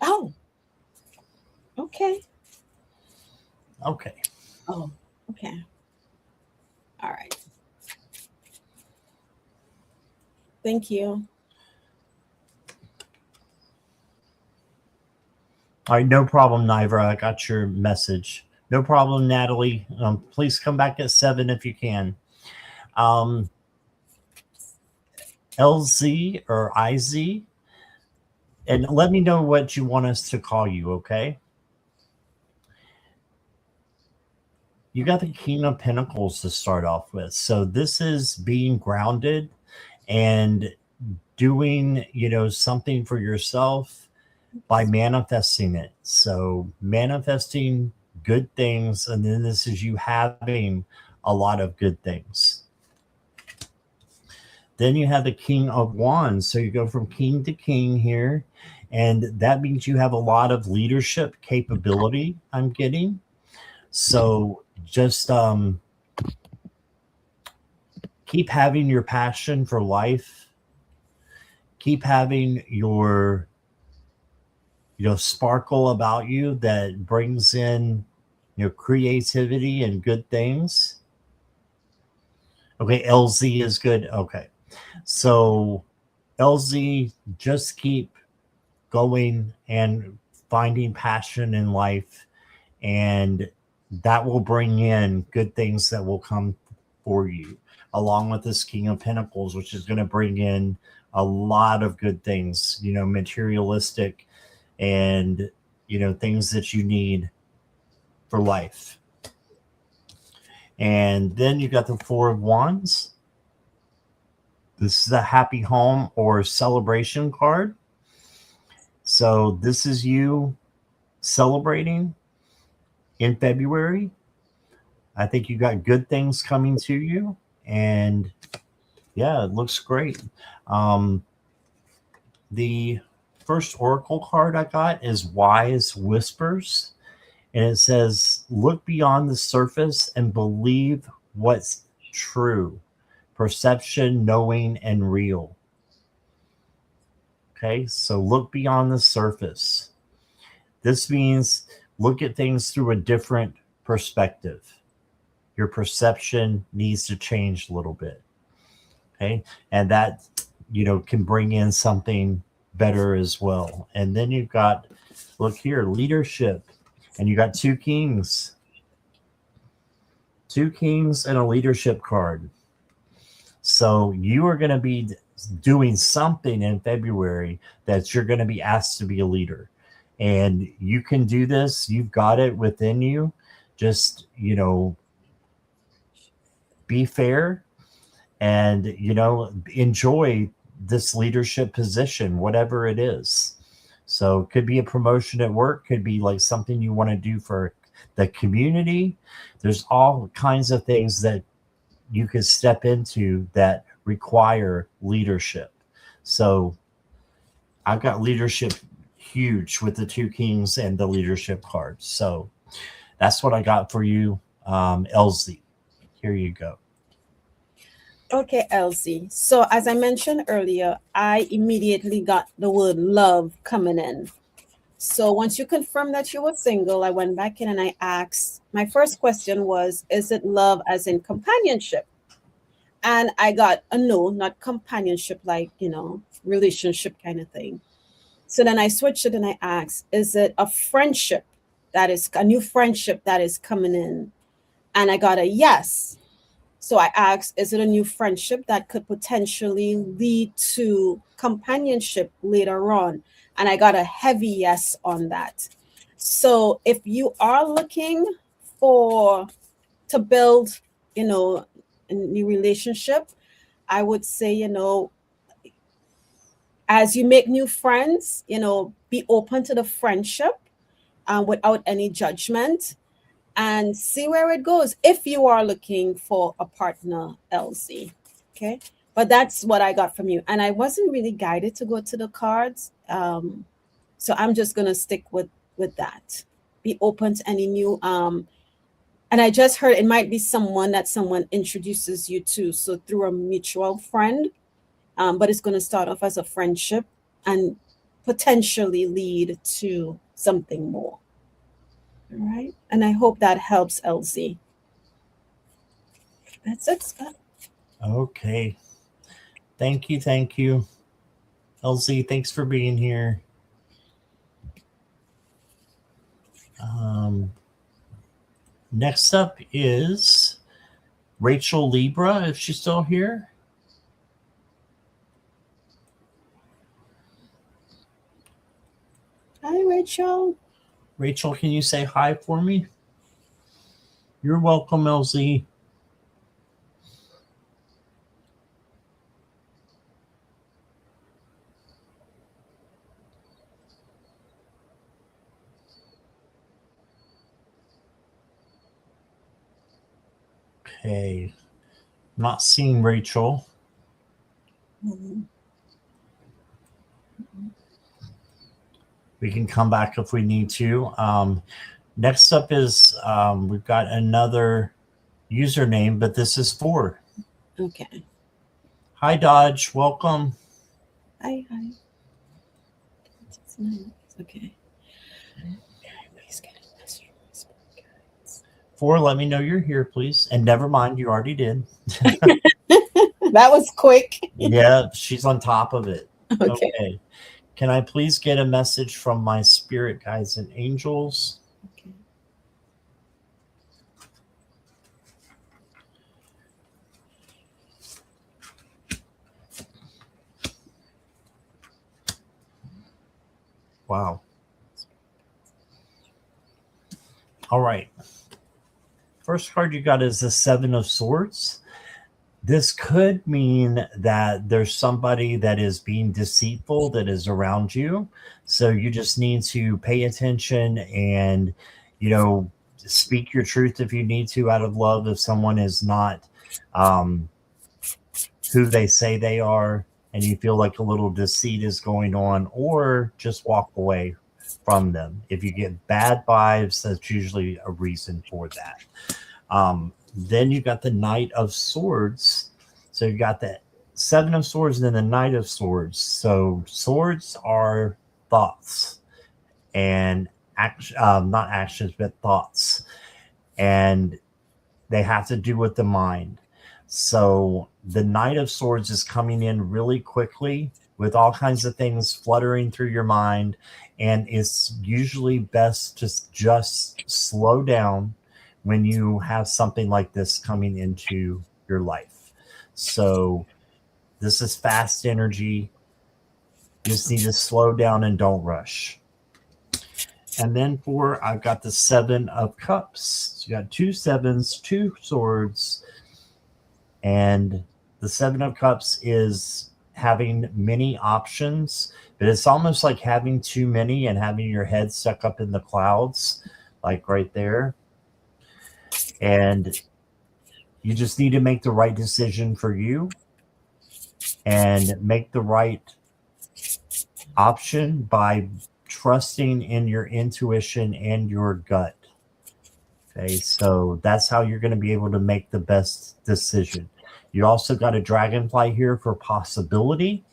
[SPEAKER 2] Oh. Okay.
[SPEAKER 1] Okay.
[SPEAKER 2] Oh, okay. All right. Thank you.
[SPEAKER 1] All right, no problem, Nivra. I got your message. No problem, Natalie. Please come back at 7 if you can. LZ or IZ, and let me know what you want us to call you, okay? You got the King of Pentacles to start off with. So this is being grounded and doing, something for yourself by manifesting it. So manifesting good things, and then this is you having a lot of good things. Then you have the King of Wands. So you go from king to king here. And that means you have a lot of leadership capability, I'm getting. So just keep having your passion for life. Keep having your sparkle about you that brings in creativity and good things. Okay, LZ is good. Okay. So LZ, just keep going and finding passion in life, and that will bring in good things that will come for you, along with this King of Pentacles, which is going to bring in a lot of good things, materialistic and things that you need for life. And then you got the Four of Wands. This is a happy home or celebration card. So this is you celebrating in February. I think you got good things coming to you, and yeah, it looks great. Um, the first oracle card I got is Wise Whispers, and it says, "Look beyond the surface and believe what's true, perception, knowing, and real." Okay, so look beyond the surface. This means look at things through a different perspective. Your perception needs to change a little bit. Okay, and that, can bring in something better as well. And then you've got, look here, leadership, and you got two kings and a leadership card. So you are going to be doing something in February that you're going to be asked to be a leader, and you can do this. You've got it within you. Just, be fair, and enjoy this leadership position, whatever it is. So it could be a promotion at work, could be like something you want to do for the community. There's all kinds of things that you could step into that require leadership. So I've got leadership huge with the two kings and the leadership cards. So that's what I got for you, LZ. Here you go.
[SPEAKER 2] Okay, Elsie. So as I mentioned earlier, I immediately got the word love coming in. So once you confirmed that you were single, I went back in and I asked, my first question was, is it love as in companionship? And I got a no, not companionship, like, relationship kind of thing. So then I switched it and I asked, is it a friendship, that is a new friendship that is coming in? And I got a yes. So I asked, is it a new friendship that could potentially lead to companionship later on? And I got a heavy yes on that. So if you are looking for to build, a new relationship, I would say, as you make new friends, be open to the friendship without any judgment, and see where it goes if you are looking for a partner, Elsie. Okay. But that's what I got from you. And I wasn't really guided to go to the cards. So I'm just gonna stick with that. Be open to any new and I just heard it might be someone that someone introduces you to. So through a mutual friend. But it's gonna start off as a friendship and potentially lead to something more. All right. And I hope that helps, Elsie. That's it, Scott.
[SPEAKER 1] Okay. Thank you. Thank you. LZ, thanks for being here. Next up is Rachel Libra, if she's still here.
[SPEAKER 2] Hi, Rachel.
[SPEAKER 1] Rachel, can you say hi for me? You're welcome, LZ. Okay. Not seeing Rachel.
[SPEAKER 2] Mm-hmm.
[SPEAKER 1] We can come back if we need to. Next up is we've got another username, but this is 4.
[SPEAKER 2] Okay.
[SPEAKER 1] Hi, Dodge. Welcome.
[SPEAKER 2] Hi. That's nice. Okay.
[SPEAKER 1] 4, let me know you're here, please. And never mind, you already did.
[SPEAKER 2] That was quick.
[SPEAKER 1] Yeah, she's on top of it.
[SPEAKER 2] Okay.
[SPEAKER 1] Okay. Can I please get a message from my spirit guides and angels?
[SPEAKER 2] Okay.
[SPEAKER 1] Wow. All right. First card you got is the 7 of Swords. This could mean that there's somebody that is being deceitful that is around you. So you just need to pay attention and, you know, speak your truth if you need to out of love. If someone is not um, who they say they are and you feel like a little deceit is going on, or just walk away from them. If you get bad vibes, that's usually a reason for that. Then you got the Knight of Swords. So you got the Seven of Swords and then the Knight of Swords. So swords are thoughts and not actions, but thoughts. And they have to do with the mind. So the Knight of Swords is coming in really quickly with all kinds of things fluttering through your mind. And it's usually best to just slow down when you have something like this coming into your life. So this is fast energy. You just need to slow down and don't rush. And then for I've got the Seven of Cups. So you got two sevens, two swords, and the Seven of Cups is having many options, but it's almost like having too many and having your head stuck up in the clouds, like right there. And you just need to make the right decision for you and make the right option by trusting in your intuition and your gut. Okay, so that's how you're going to be able to make the best decision. You also got a dragonfly here for possibility.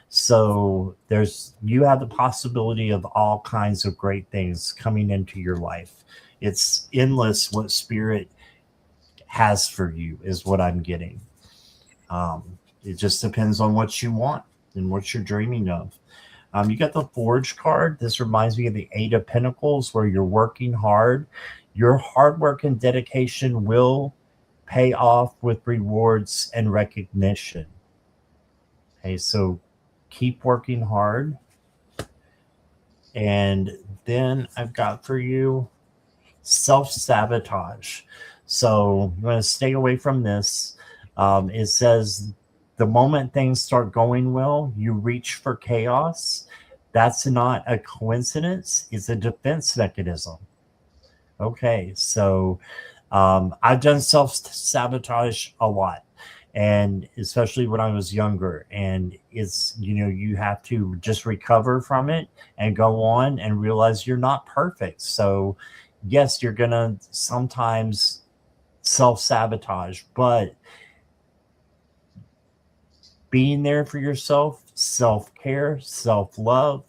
[SPEAKER 1] So there's you have the possibility of all kinds of great things coming into your life. It's endless what spirit has for you is what I'm getting. It just depends on what you want and what you're dreaming of. You got the Forge card. This reminds me of the Eight of Pentacles, where you're working hard. Your hard work and dedication will pay off with rewards and recognition. Okay, so keep working hard. And then I've got for you self sabotage. So I'm going to stay away from this. It says the moment things start going well, you reach for chaos. That's not a coincidence, it's a defense mechanism. Okay, so I've done self sabotage a lot, and especially when I was younger. And it's, you know, you have to just recover from it and go on and realize you're not perfect. So, yes, you're going to sometimes self sabotage, but being there for yourself, self care, self love,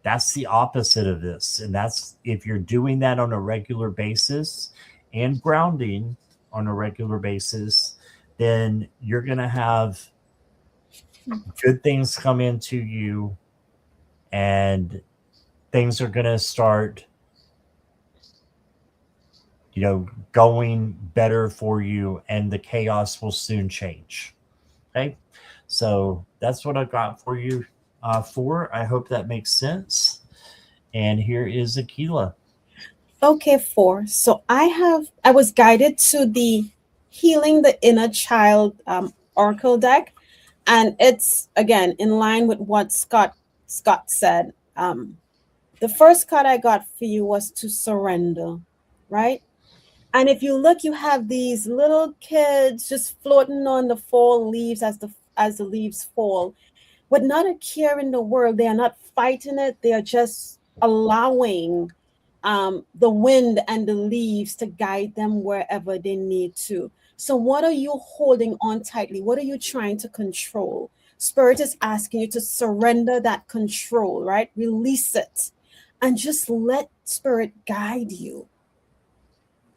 [SPEAKER 1] that's the opposite of this. And that's if you're doing that on a regular basis and grounding on a regular basis, then you're going to have good things come into you and things are going to start, you know, going better for you and the chaos will soon change. Okay. So that's what I've got for you for. I hope that makes sense. And here is Akela.
[SPEAKER 2] Okay, four. So I was guided to the Healing the Inner Child Oracle deck, and it's again in line with what Scott said. The first card I got for you was to surrender, right? And if you look, you have these little kids just floating on the fall leaves as the leaves fall, with not a care in the world. They are not fighting it. They are just allowing the wind and the leaves to guide them wherever they need to. So, what are you holding on tightly? What are you trying to control? Spirit is asking you to surrender that control, right? Release it and just let Spirit guide you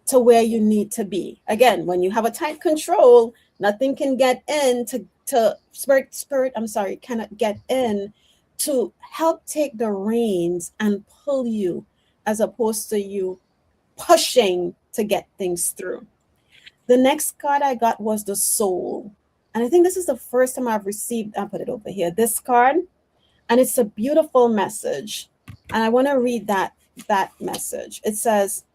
[SPEAKER 2] to where you need to be. Again, when you have a tight control, nothing can get in to spirit, I'm sorry, cannot get in to help take the reins and pull you, as opposed to you pushing to get things through. The next card I got was the Soul. And I think this is the first time I've received, I'll put it over here, this card. And it's a beautiful message. And I want to read that message. It says,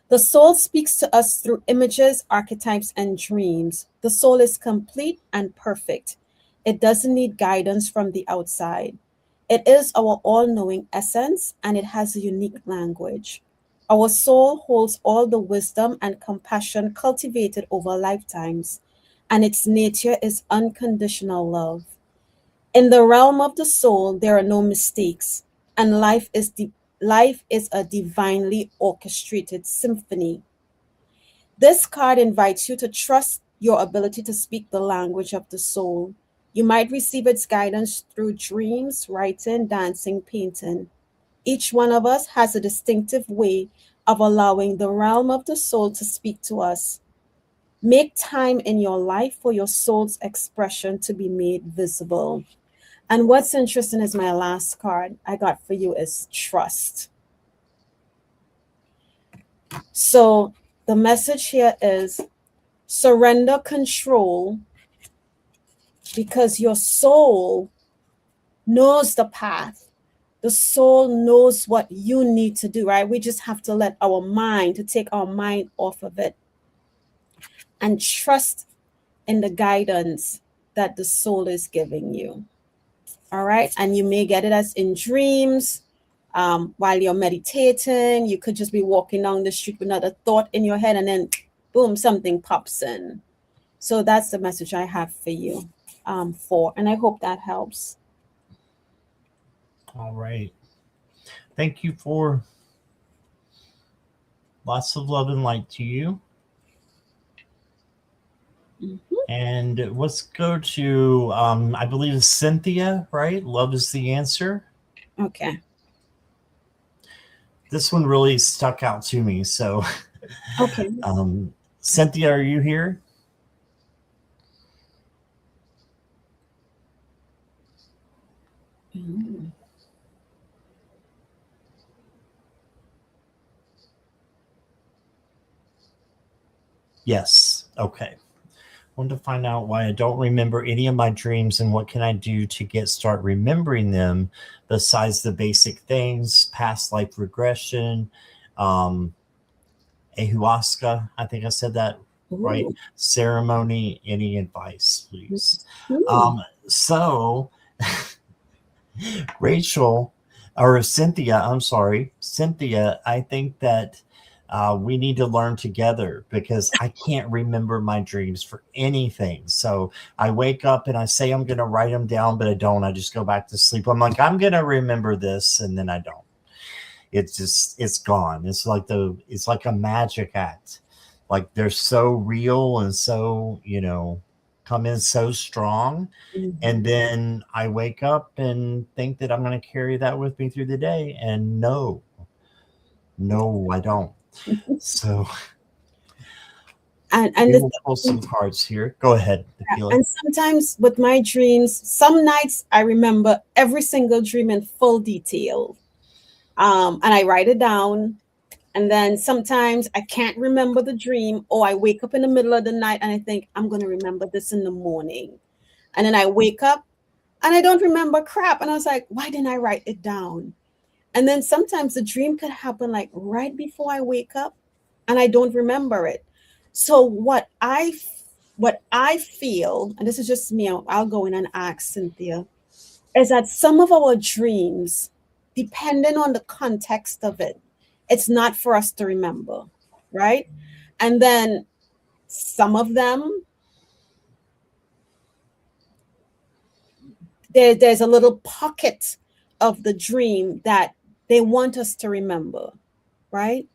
[SPEAKER 2] The soul speaks to us through images, archetypes, and dreams. The soul is complete and perfect. It doesn't need guidance from the outside. It is our all knowing essence and it has a unique language. Our soul holds all the wisdom and compassion cultivated over lifetimes, and its nature is unconditional love. In the realm of the soul, there are no mistakes, and life is a divinely orchestrated symphony. This card invites you to trust your ability to speak the language of the soul. You might receive its guidance through dreams, writing, dancing, painting. Each one of us has a distinctive way of allowing the realm of the soul to speak to us. Make time in your life for your soul's expression to be made visible. And what's interesting is my last card I got for you is trust. So the message here is surrender control because your soul knows the path. The soul knows what you need to do, right? We just have to let our mind, to take our mind off of it and trust in the guidance that the soul is giving you. All right. And you may get it as in dreams. While you're meditating, you could just be walking down the street with another thought in your head, and then boom, something pops in. So that's the message I have for you, and I hope that helps.
[SPEAKER 1] All right. Thank you for lots of love and light to you.
[SPEAKER 2] Mm-hmm.
[SPEAKER 1] And let's go to, I believe it's Cynthia, right? Love is the answer.
[SPEAKER 2] Okay.
[SPEAKER 1] This one really stuck out to me. So,
[SPEAKER 2] Okay.
[SPEAKER 1] Cynthia, are you here?
[SPEAKER 2] Mm.
[SPEAKER 1] Yes. Okay. Want to find out why I don't remember any of my dreams and what can I do to start remembering them besides the basic things, past life regression, um, ayahuasca. I think I said that right.
[SPEAKER 2] Ooh.
[SPEAKER 1] Ceremony. Any advice, please?
[SPEAKER 2] Hmm.
[SPEAKER 1] So Rachel or Cynthia, I'm sorry, Cynthia, I think that we need to learn together because I can't remember my dreams for anything. So I wake up and I say I'm going to write them down, but I don't. I just go back to sleep. I'm like, I'm going to remember this, and then I don't. It's gone. It's like a magic act. Like they're so real and so, come in so strong. And
[SPEAKER 2] Mhm.
[SPEAKER 1] then I wake up and think that I'm going to carry that with me through the day. And no, I don't. So
[SPEAKER 2] And
[SPEAKER 1] we
[SPEAKER 2] the
[SPEAKER 1] will pull some cards here. Go ahead, Akela.
[SPEAKER 2] and sometimes with my dreams, some nights I remember every single dream in full detail. And I write it down. And then sometimes I can't remember the dream, or I wake up in the middle of the night and I think I'm going to remember this in the morning. And then I wake up and I don't remember crap. And I was like, why didn't I write it down? And then sometimes the dream could happen like right before I wake up and I don't remember it. So what I feel, and this is just me, I'll go in and ask Cynthia, is that some of our dreams, depending on the context of it, it's not for us to remember, right? And then some of them, there's a little pocket of the dream that they want us to remember, right?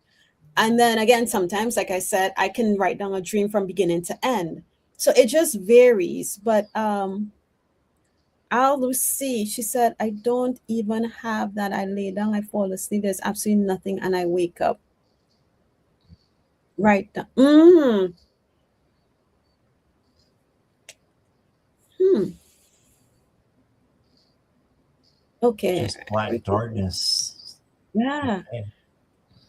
[SPEAKER 2] And then again, sometimes, like I said, I can write down a dream from beginning to end. So it just varies. But Al Lucy, she said, I don't even have that. I lay down, I fall asleep, there's absolutely nothing, and I wake up. Right. Hmm. Okay.
[SPEAKER 1] Just black darkness.
[SPEAKER 2] Yeah.
[SPEAKER 1] Okay.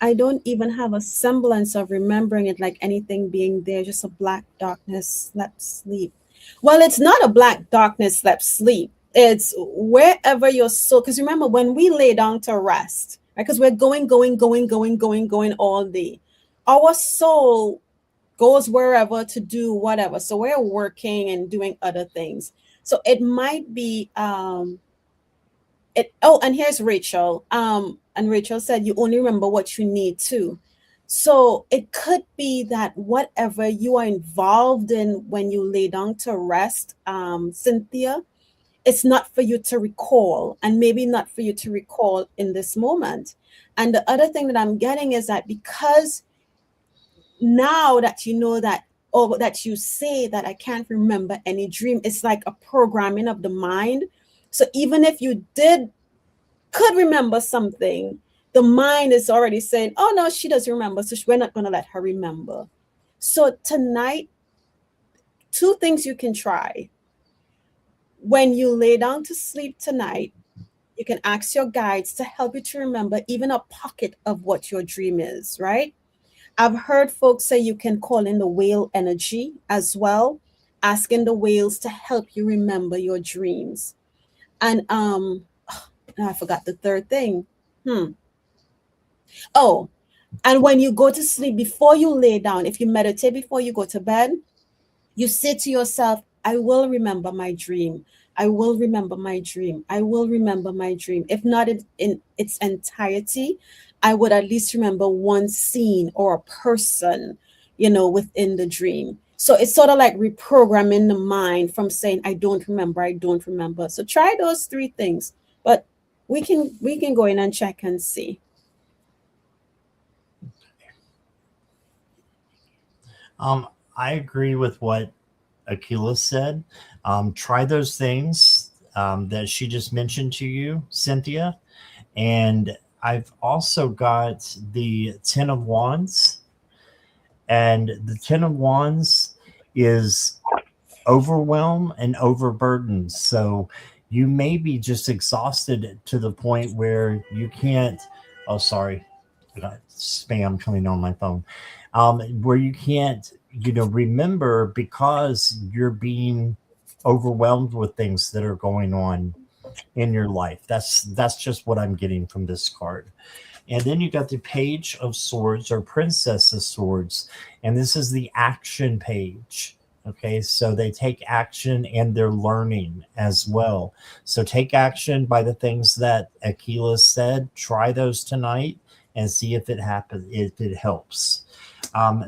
[SPEAKER 2] I don't even have a semblance of remembering it like anything being there, just a black darkness, slept sleep. Well, it's not a black darkness, slept sleep. It's wherever your soul, because remember when we lay down to rest, right? Because we're going all day. our soul goes wherever to do whatever. So we're working and doing other things. So it might be it oh, and here's Rachel. And Rachel said you only remember what you need to. So it could be that whatever you are involved in when you lay down to rest, Cynthia, it's not for you to recall, and maybe not for you to recall in this moment. And the other thing that I'm getting is that because now that you know that, or that you say that I can't remember any dream, it's like a programming of the mind. So even if you could remember something, the mind is already saying, oh no, she doesn't remember, so we're not going to let her remember. So tonight, two things you can try. When you lay down to sleep tonight, you can ask your guides to help you to remember even a pocket of what your dream is, right? I've heard folks say you can call in the whale energy as well, asking the whales to help you remember your dreams. And I forgot the third thing. Oh, and when you go to sleep, before you lay down, if you meditate before you go to bed, you say to yourself, I will remember my dream. I will remember my dream. I will remember my dream. If not in its entirety, I would at least remember one scene or a person, within the dream. So it's sort of like reprogramming the mind from saying, I don't remember, I don't remember. So try those three things. But we can go in and check and see.
[SPEAKER 1] I agree with what Akela said. Try those things that she just mentioned to you, Cynthia. And I've also got the Ten of Wands. And the Ten of Wands is overwhelm and overburden. So you may be just exhausted to the point where you can't. Oh, sorry. I got spam coming on my phone. Where you can't, remember because you're being overwhelmed with things that are going on in your life. That's just what I'm getting from this card. And then you got the Page of Swords or Princess of Swords, and this is the action page. Okay, so they take action and they're learning as well. So take action by the things that Akela said. Try those tonight and see if it happens, if it helps.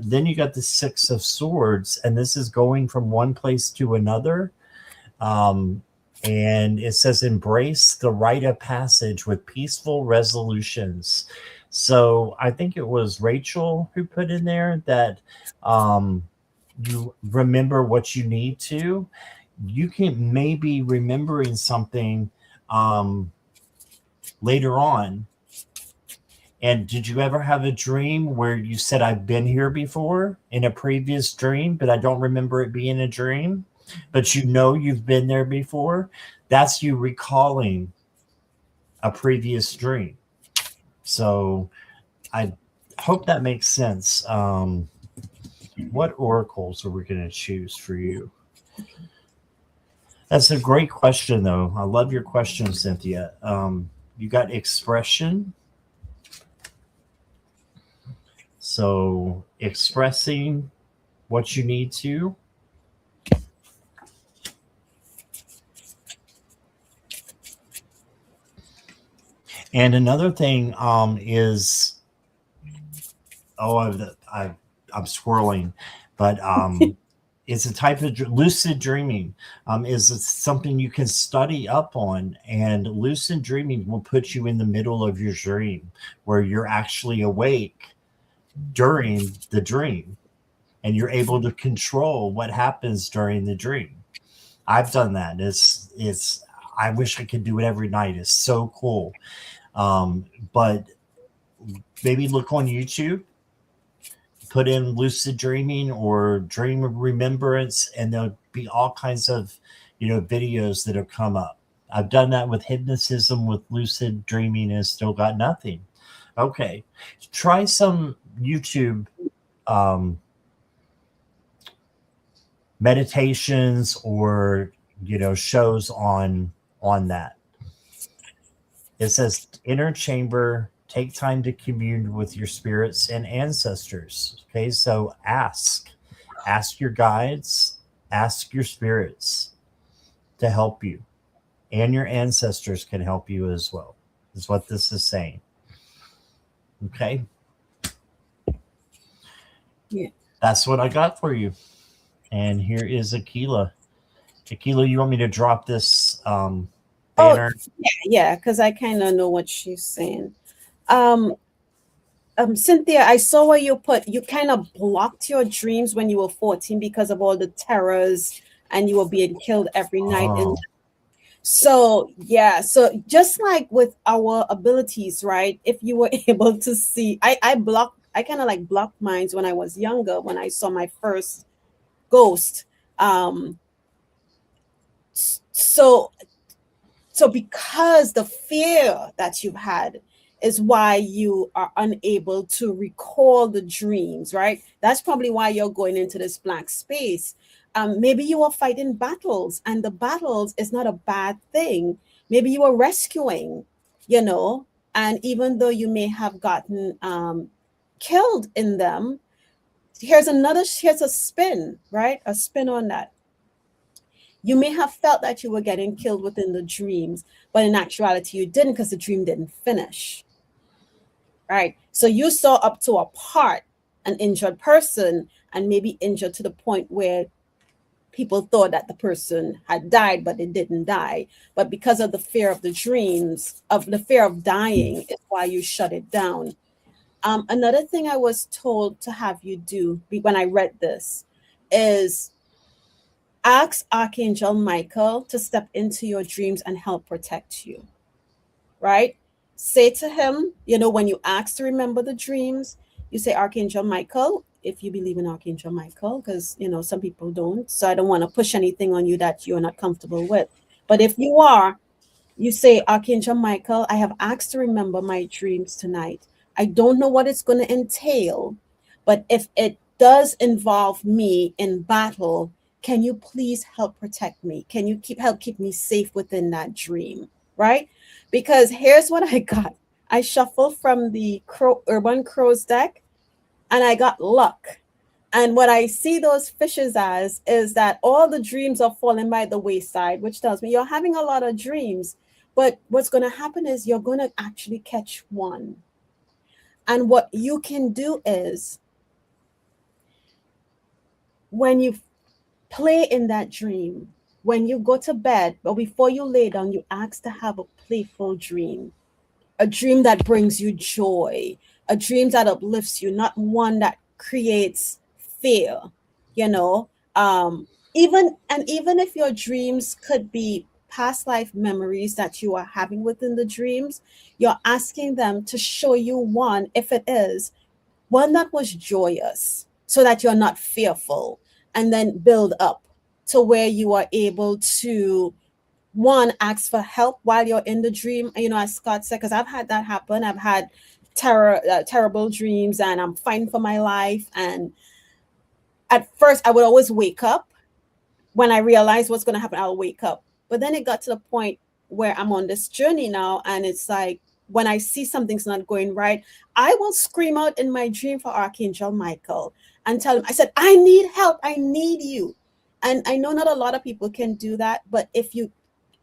[SPEAKER 1] Then you got the Six of Swords, and this is going from one place to another. Um, and it says embrace the rite of passage with peaceful resolutions. So I think it was Rachel who put in there that you remember what you need to. You can maybe remembering something later on. And did you ever have a dream where you said, I've been here before in a previous dream, but I don't remember it being a dream? But you've been there before? That's you recalling a previous dream. So I hope that makes sense. What oracles are we going to choose for you? That's a great question, though. I love your question, Cynthia. You got expression. So expressing what you need to. And another thing is, oh, I'm swirling, but it's a type of lucid dreaming. Is something you can study up on, and lucid dreaming will put you in the middle of your dream, where you're actually awake during the dream, and you're able to control what happens during the dream. I've done that. It's. I wish I could do it every night. It's so cool. But maybe look on YouTube, put in lucid dreaming or dream of remembrance, and there'll be all kinds of, videos that have come up. I've done that with hypnotism, with lucid dreaming, and still got nothing. Okay, try some YouTube meditations or shows on that. It says inner chamber Take time to commune with your spirits and ancestors. Okay, so ask your guides, ask your spirits to help you, and your ancestors can help you as well, is what this is saying. Okay,
[SPEAKER 2] Yeah.
[SPEAKER 1] that's what I got for you. And here is Akela. Akela, you want me to drop this
[SPEAKER 2] Oh,
[SPEAKER 1] banner?
[SPEAKER 2] yeah, because I kind of know what she's saying. Um, Cynthia, I saw where you kind of blocked your dreams when you were 14 because of all the terrors and you were being killed every night. And
[SPEAKER 1] Oh,
[SPEAKER 2] so, yeah, so just like with our abilities, right? If you were able to see, I kind of like blocked mines when I was younger, when I saw my first ghost. Um, so So because the fear that you've had is why you are unable to recall the dreams, right? That's probably why you're going into this blank space. Maybe you are fighting battles, and the battles is not a bad thing. Maybe you are rescuing, you know, and even though you may have gotten killed in them, here's a spin, right? A spin on that. You may have felt that you were getting killed within the dreams, but in actuality, you didn't because the dream didn't finish. Right. So you saw up to a part an injured person and maybe injured to the point where people thought that the person had died, but they didn't die. But because of the fear of the dreams, of the fear of dying, is why you shut it down. Another thing I was told to have you do when I read this is ask Archangel Michael to step into your dreams and help protect you, right? Say to him, when you ask to remember the dreams, you say, Archangel Michael, if you believe in Archangel Michael, because, some people don't. So I don't want to push anything on you that you're not comfortable with. But if you are, you say, Archangel Michael, I have asked to remember my dreams tonight. I don't know what it's going to entail, but if it does involve me in battle, can you please help protect me? Can you help keep me safe within that dream? Right? Because here's what I got. I shuffled from the Urban Crows deck and I got luck. And what I see those fishes as is that all the dreams are falling by the wayside, which tells me you're having a lot of dreams. But what's going to happen is you're going to actually catch one. And what you can do is when you play in that dream, when you go to bed, but before you lay down, you ask to have a playful dream, a dream that brings you joy, a dream that uplifts you, not one that creates fear, you know. Even if your dreams could be past life memories that you are having within the dreams, you're asking them to show you one, if it is one that was joyous, so that you're not fearful, and then build up to where you are able to one ask for help while you're in the dream, as Scott said, because I've had that happen. I've had terrible dreams and I'm fighting for my life, and at first I would always wake up. When I realized what's going to happen, I'll wake up. But then it got to the point where I'm on this journey now, and it's like when I see something's not going right, I will scream out in my dream for Archangel Michael and tell him, I said, I need help, I need you. And I know not a lot of people can do that, but if you,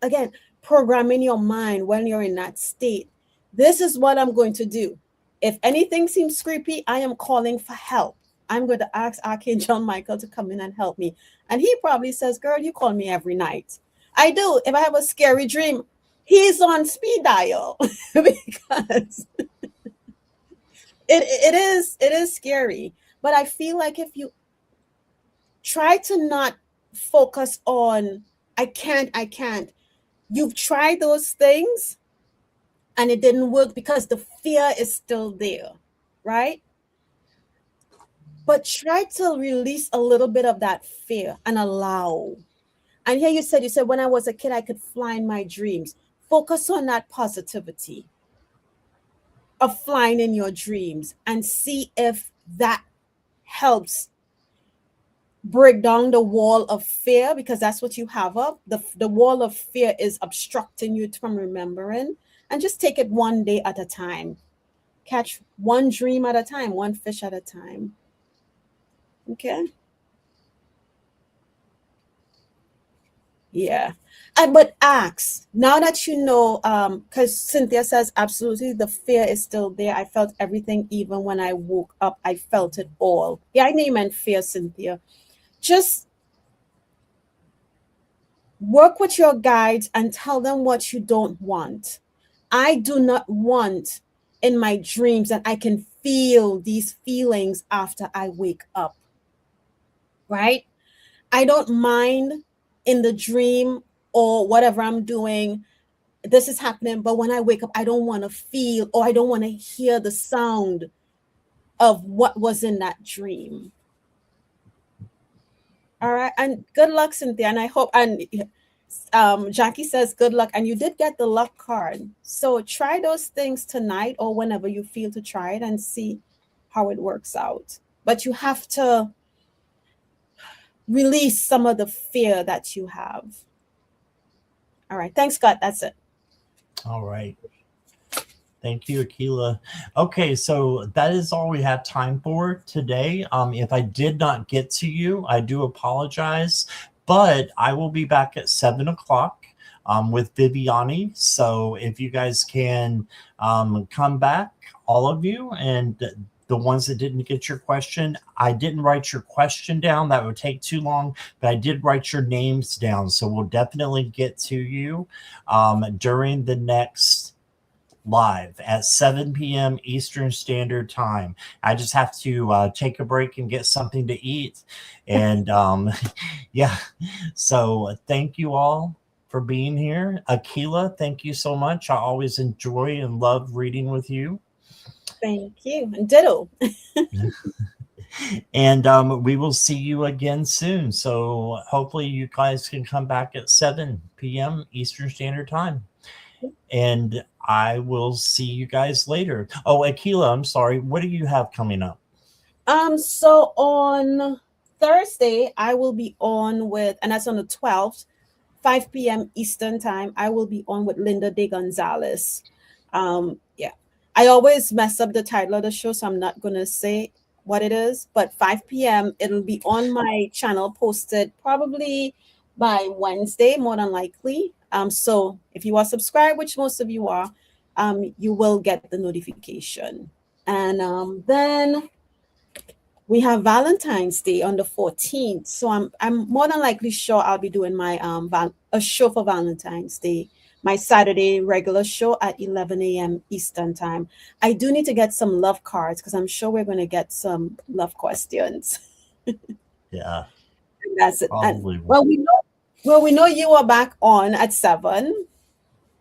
[SPEAKER 2] again, programming your mind when you're in that state, this is what I'm going to do. If anything seems creepy, I am calling for help. I'm going to ask Archangel Michael to come in and help me. And he probably says, girl, you call me every night. I do. If I have a scary dream, he's on speed dial because it is scary. But I feel like if you try to not focus on I can't, you've tried those things and it didn't work because the fear is still there, right? But try to release a little bit of that fear and allow. And here you said, when I was a kid, I could fly in my dreams. Focus on that positivity of flying in your dreams and see if that helps break down the wall of fear, because that's what you have up. The wall of fear is obstructing you from remembering. And just take it one day at a time. catch one dream at a time, one fish at a time. Okay. Yeah. But ask now that you know, because Cynthia says absolutely the fear is still there. I felt everything even when I woke up. I felt it all. Yeah, I know you meant fear, Cynthia. Just work with your guides and tell them what you don't want. I do not want in my dreams that I can feel these feelings after I wake up. Right? I don't mind in the dream or whatever I'm doing. This is happening, but when I wake up, I don't want to feel or I don't want to hear the sound of what was in that dream. All right. And good luck, Cynthia. And I hope, and Jackie says good luck. And you did get the luck card. So try those things tonight or whenever you feel to try it and see how it works out. But you have to release some of the fear that you have. All right. Thanks, Scott. That's it.
[SPEAKER 1] All right. Thank you, Akela. Okay, so that is all we have time for today. If I did not get to you, I do apologize, but I will be back at 7 o'clock with Viviani. So if you guys can come back, all of you, and the ones that didn't get your question, I didn't write your question down. That would take too long, but I did write your names down. So we'll definitely get to you during the next live at 7 p.m. Eastern Standard Time. I just have to take a break and get something to eat. And yeah, so thank you all for being here. Akela, thank you so much. I always enjoy and love reading with you.
[SPEAKER 2] Thank you. And ditto.
[SPEAKER 1] And we will see you again soon. So hopefully you guys can come back at 7 p.m. Eastern Standard Time. And I will see you guys later. Oh, Akela, I'm sorry. What do you have coming up?
[SPEAKER 2] So on Thursday, I will be on with, and that's on the 12th, 5 p.m. Eastern time. I will be on with Linda De Gonzalez. Yeah. I always mess up the title of the show, so I'm not gonna say what it is, but 5 p.m. it'll be on my channel, posted probably by Wednesday, more than likely. So if you are subscribed, which most of you are, you will get the notification. And then we have Valentine's Day on the 14th. So I'm more than likely sure I'll be doing my a show for Valentine's Day, my Saturday regular show at 11 a.m. Eastern time. I do need to get some love cards because I'm sure we're going to get some love questions.
[SPEAKER 1] Yeah.
[SPEAKER 2] That's it. And, well, we know you are back on at 7,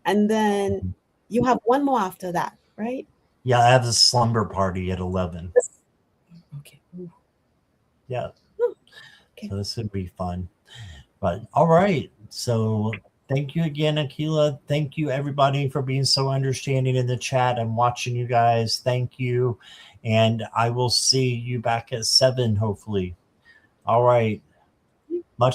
[SPEAKER 2] and then you have one more after that, right?
[SPEAKER 1] Yeah, I have a slumber party at 11.
[SPEAKER 2] Okay.
[SPEAKER 1] Yeah.
[SPEAKER 2] Okay.
[SPEAKER 1] So this would be fun. But all right. So thank you again, Akela. Thank you, everybody, for being so understanding in the chat. I'm watching you guys. Thank you. And I will see you back at 7, hopefully. All right.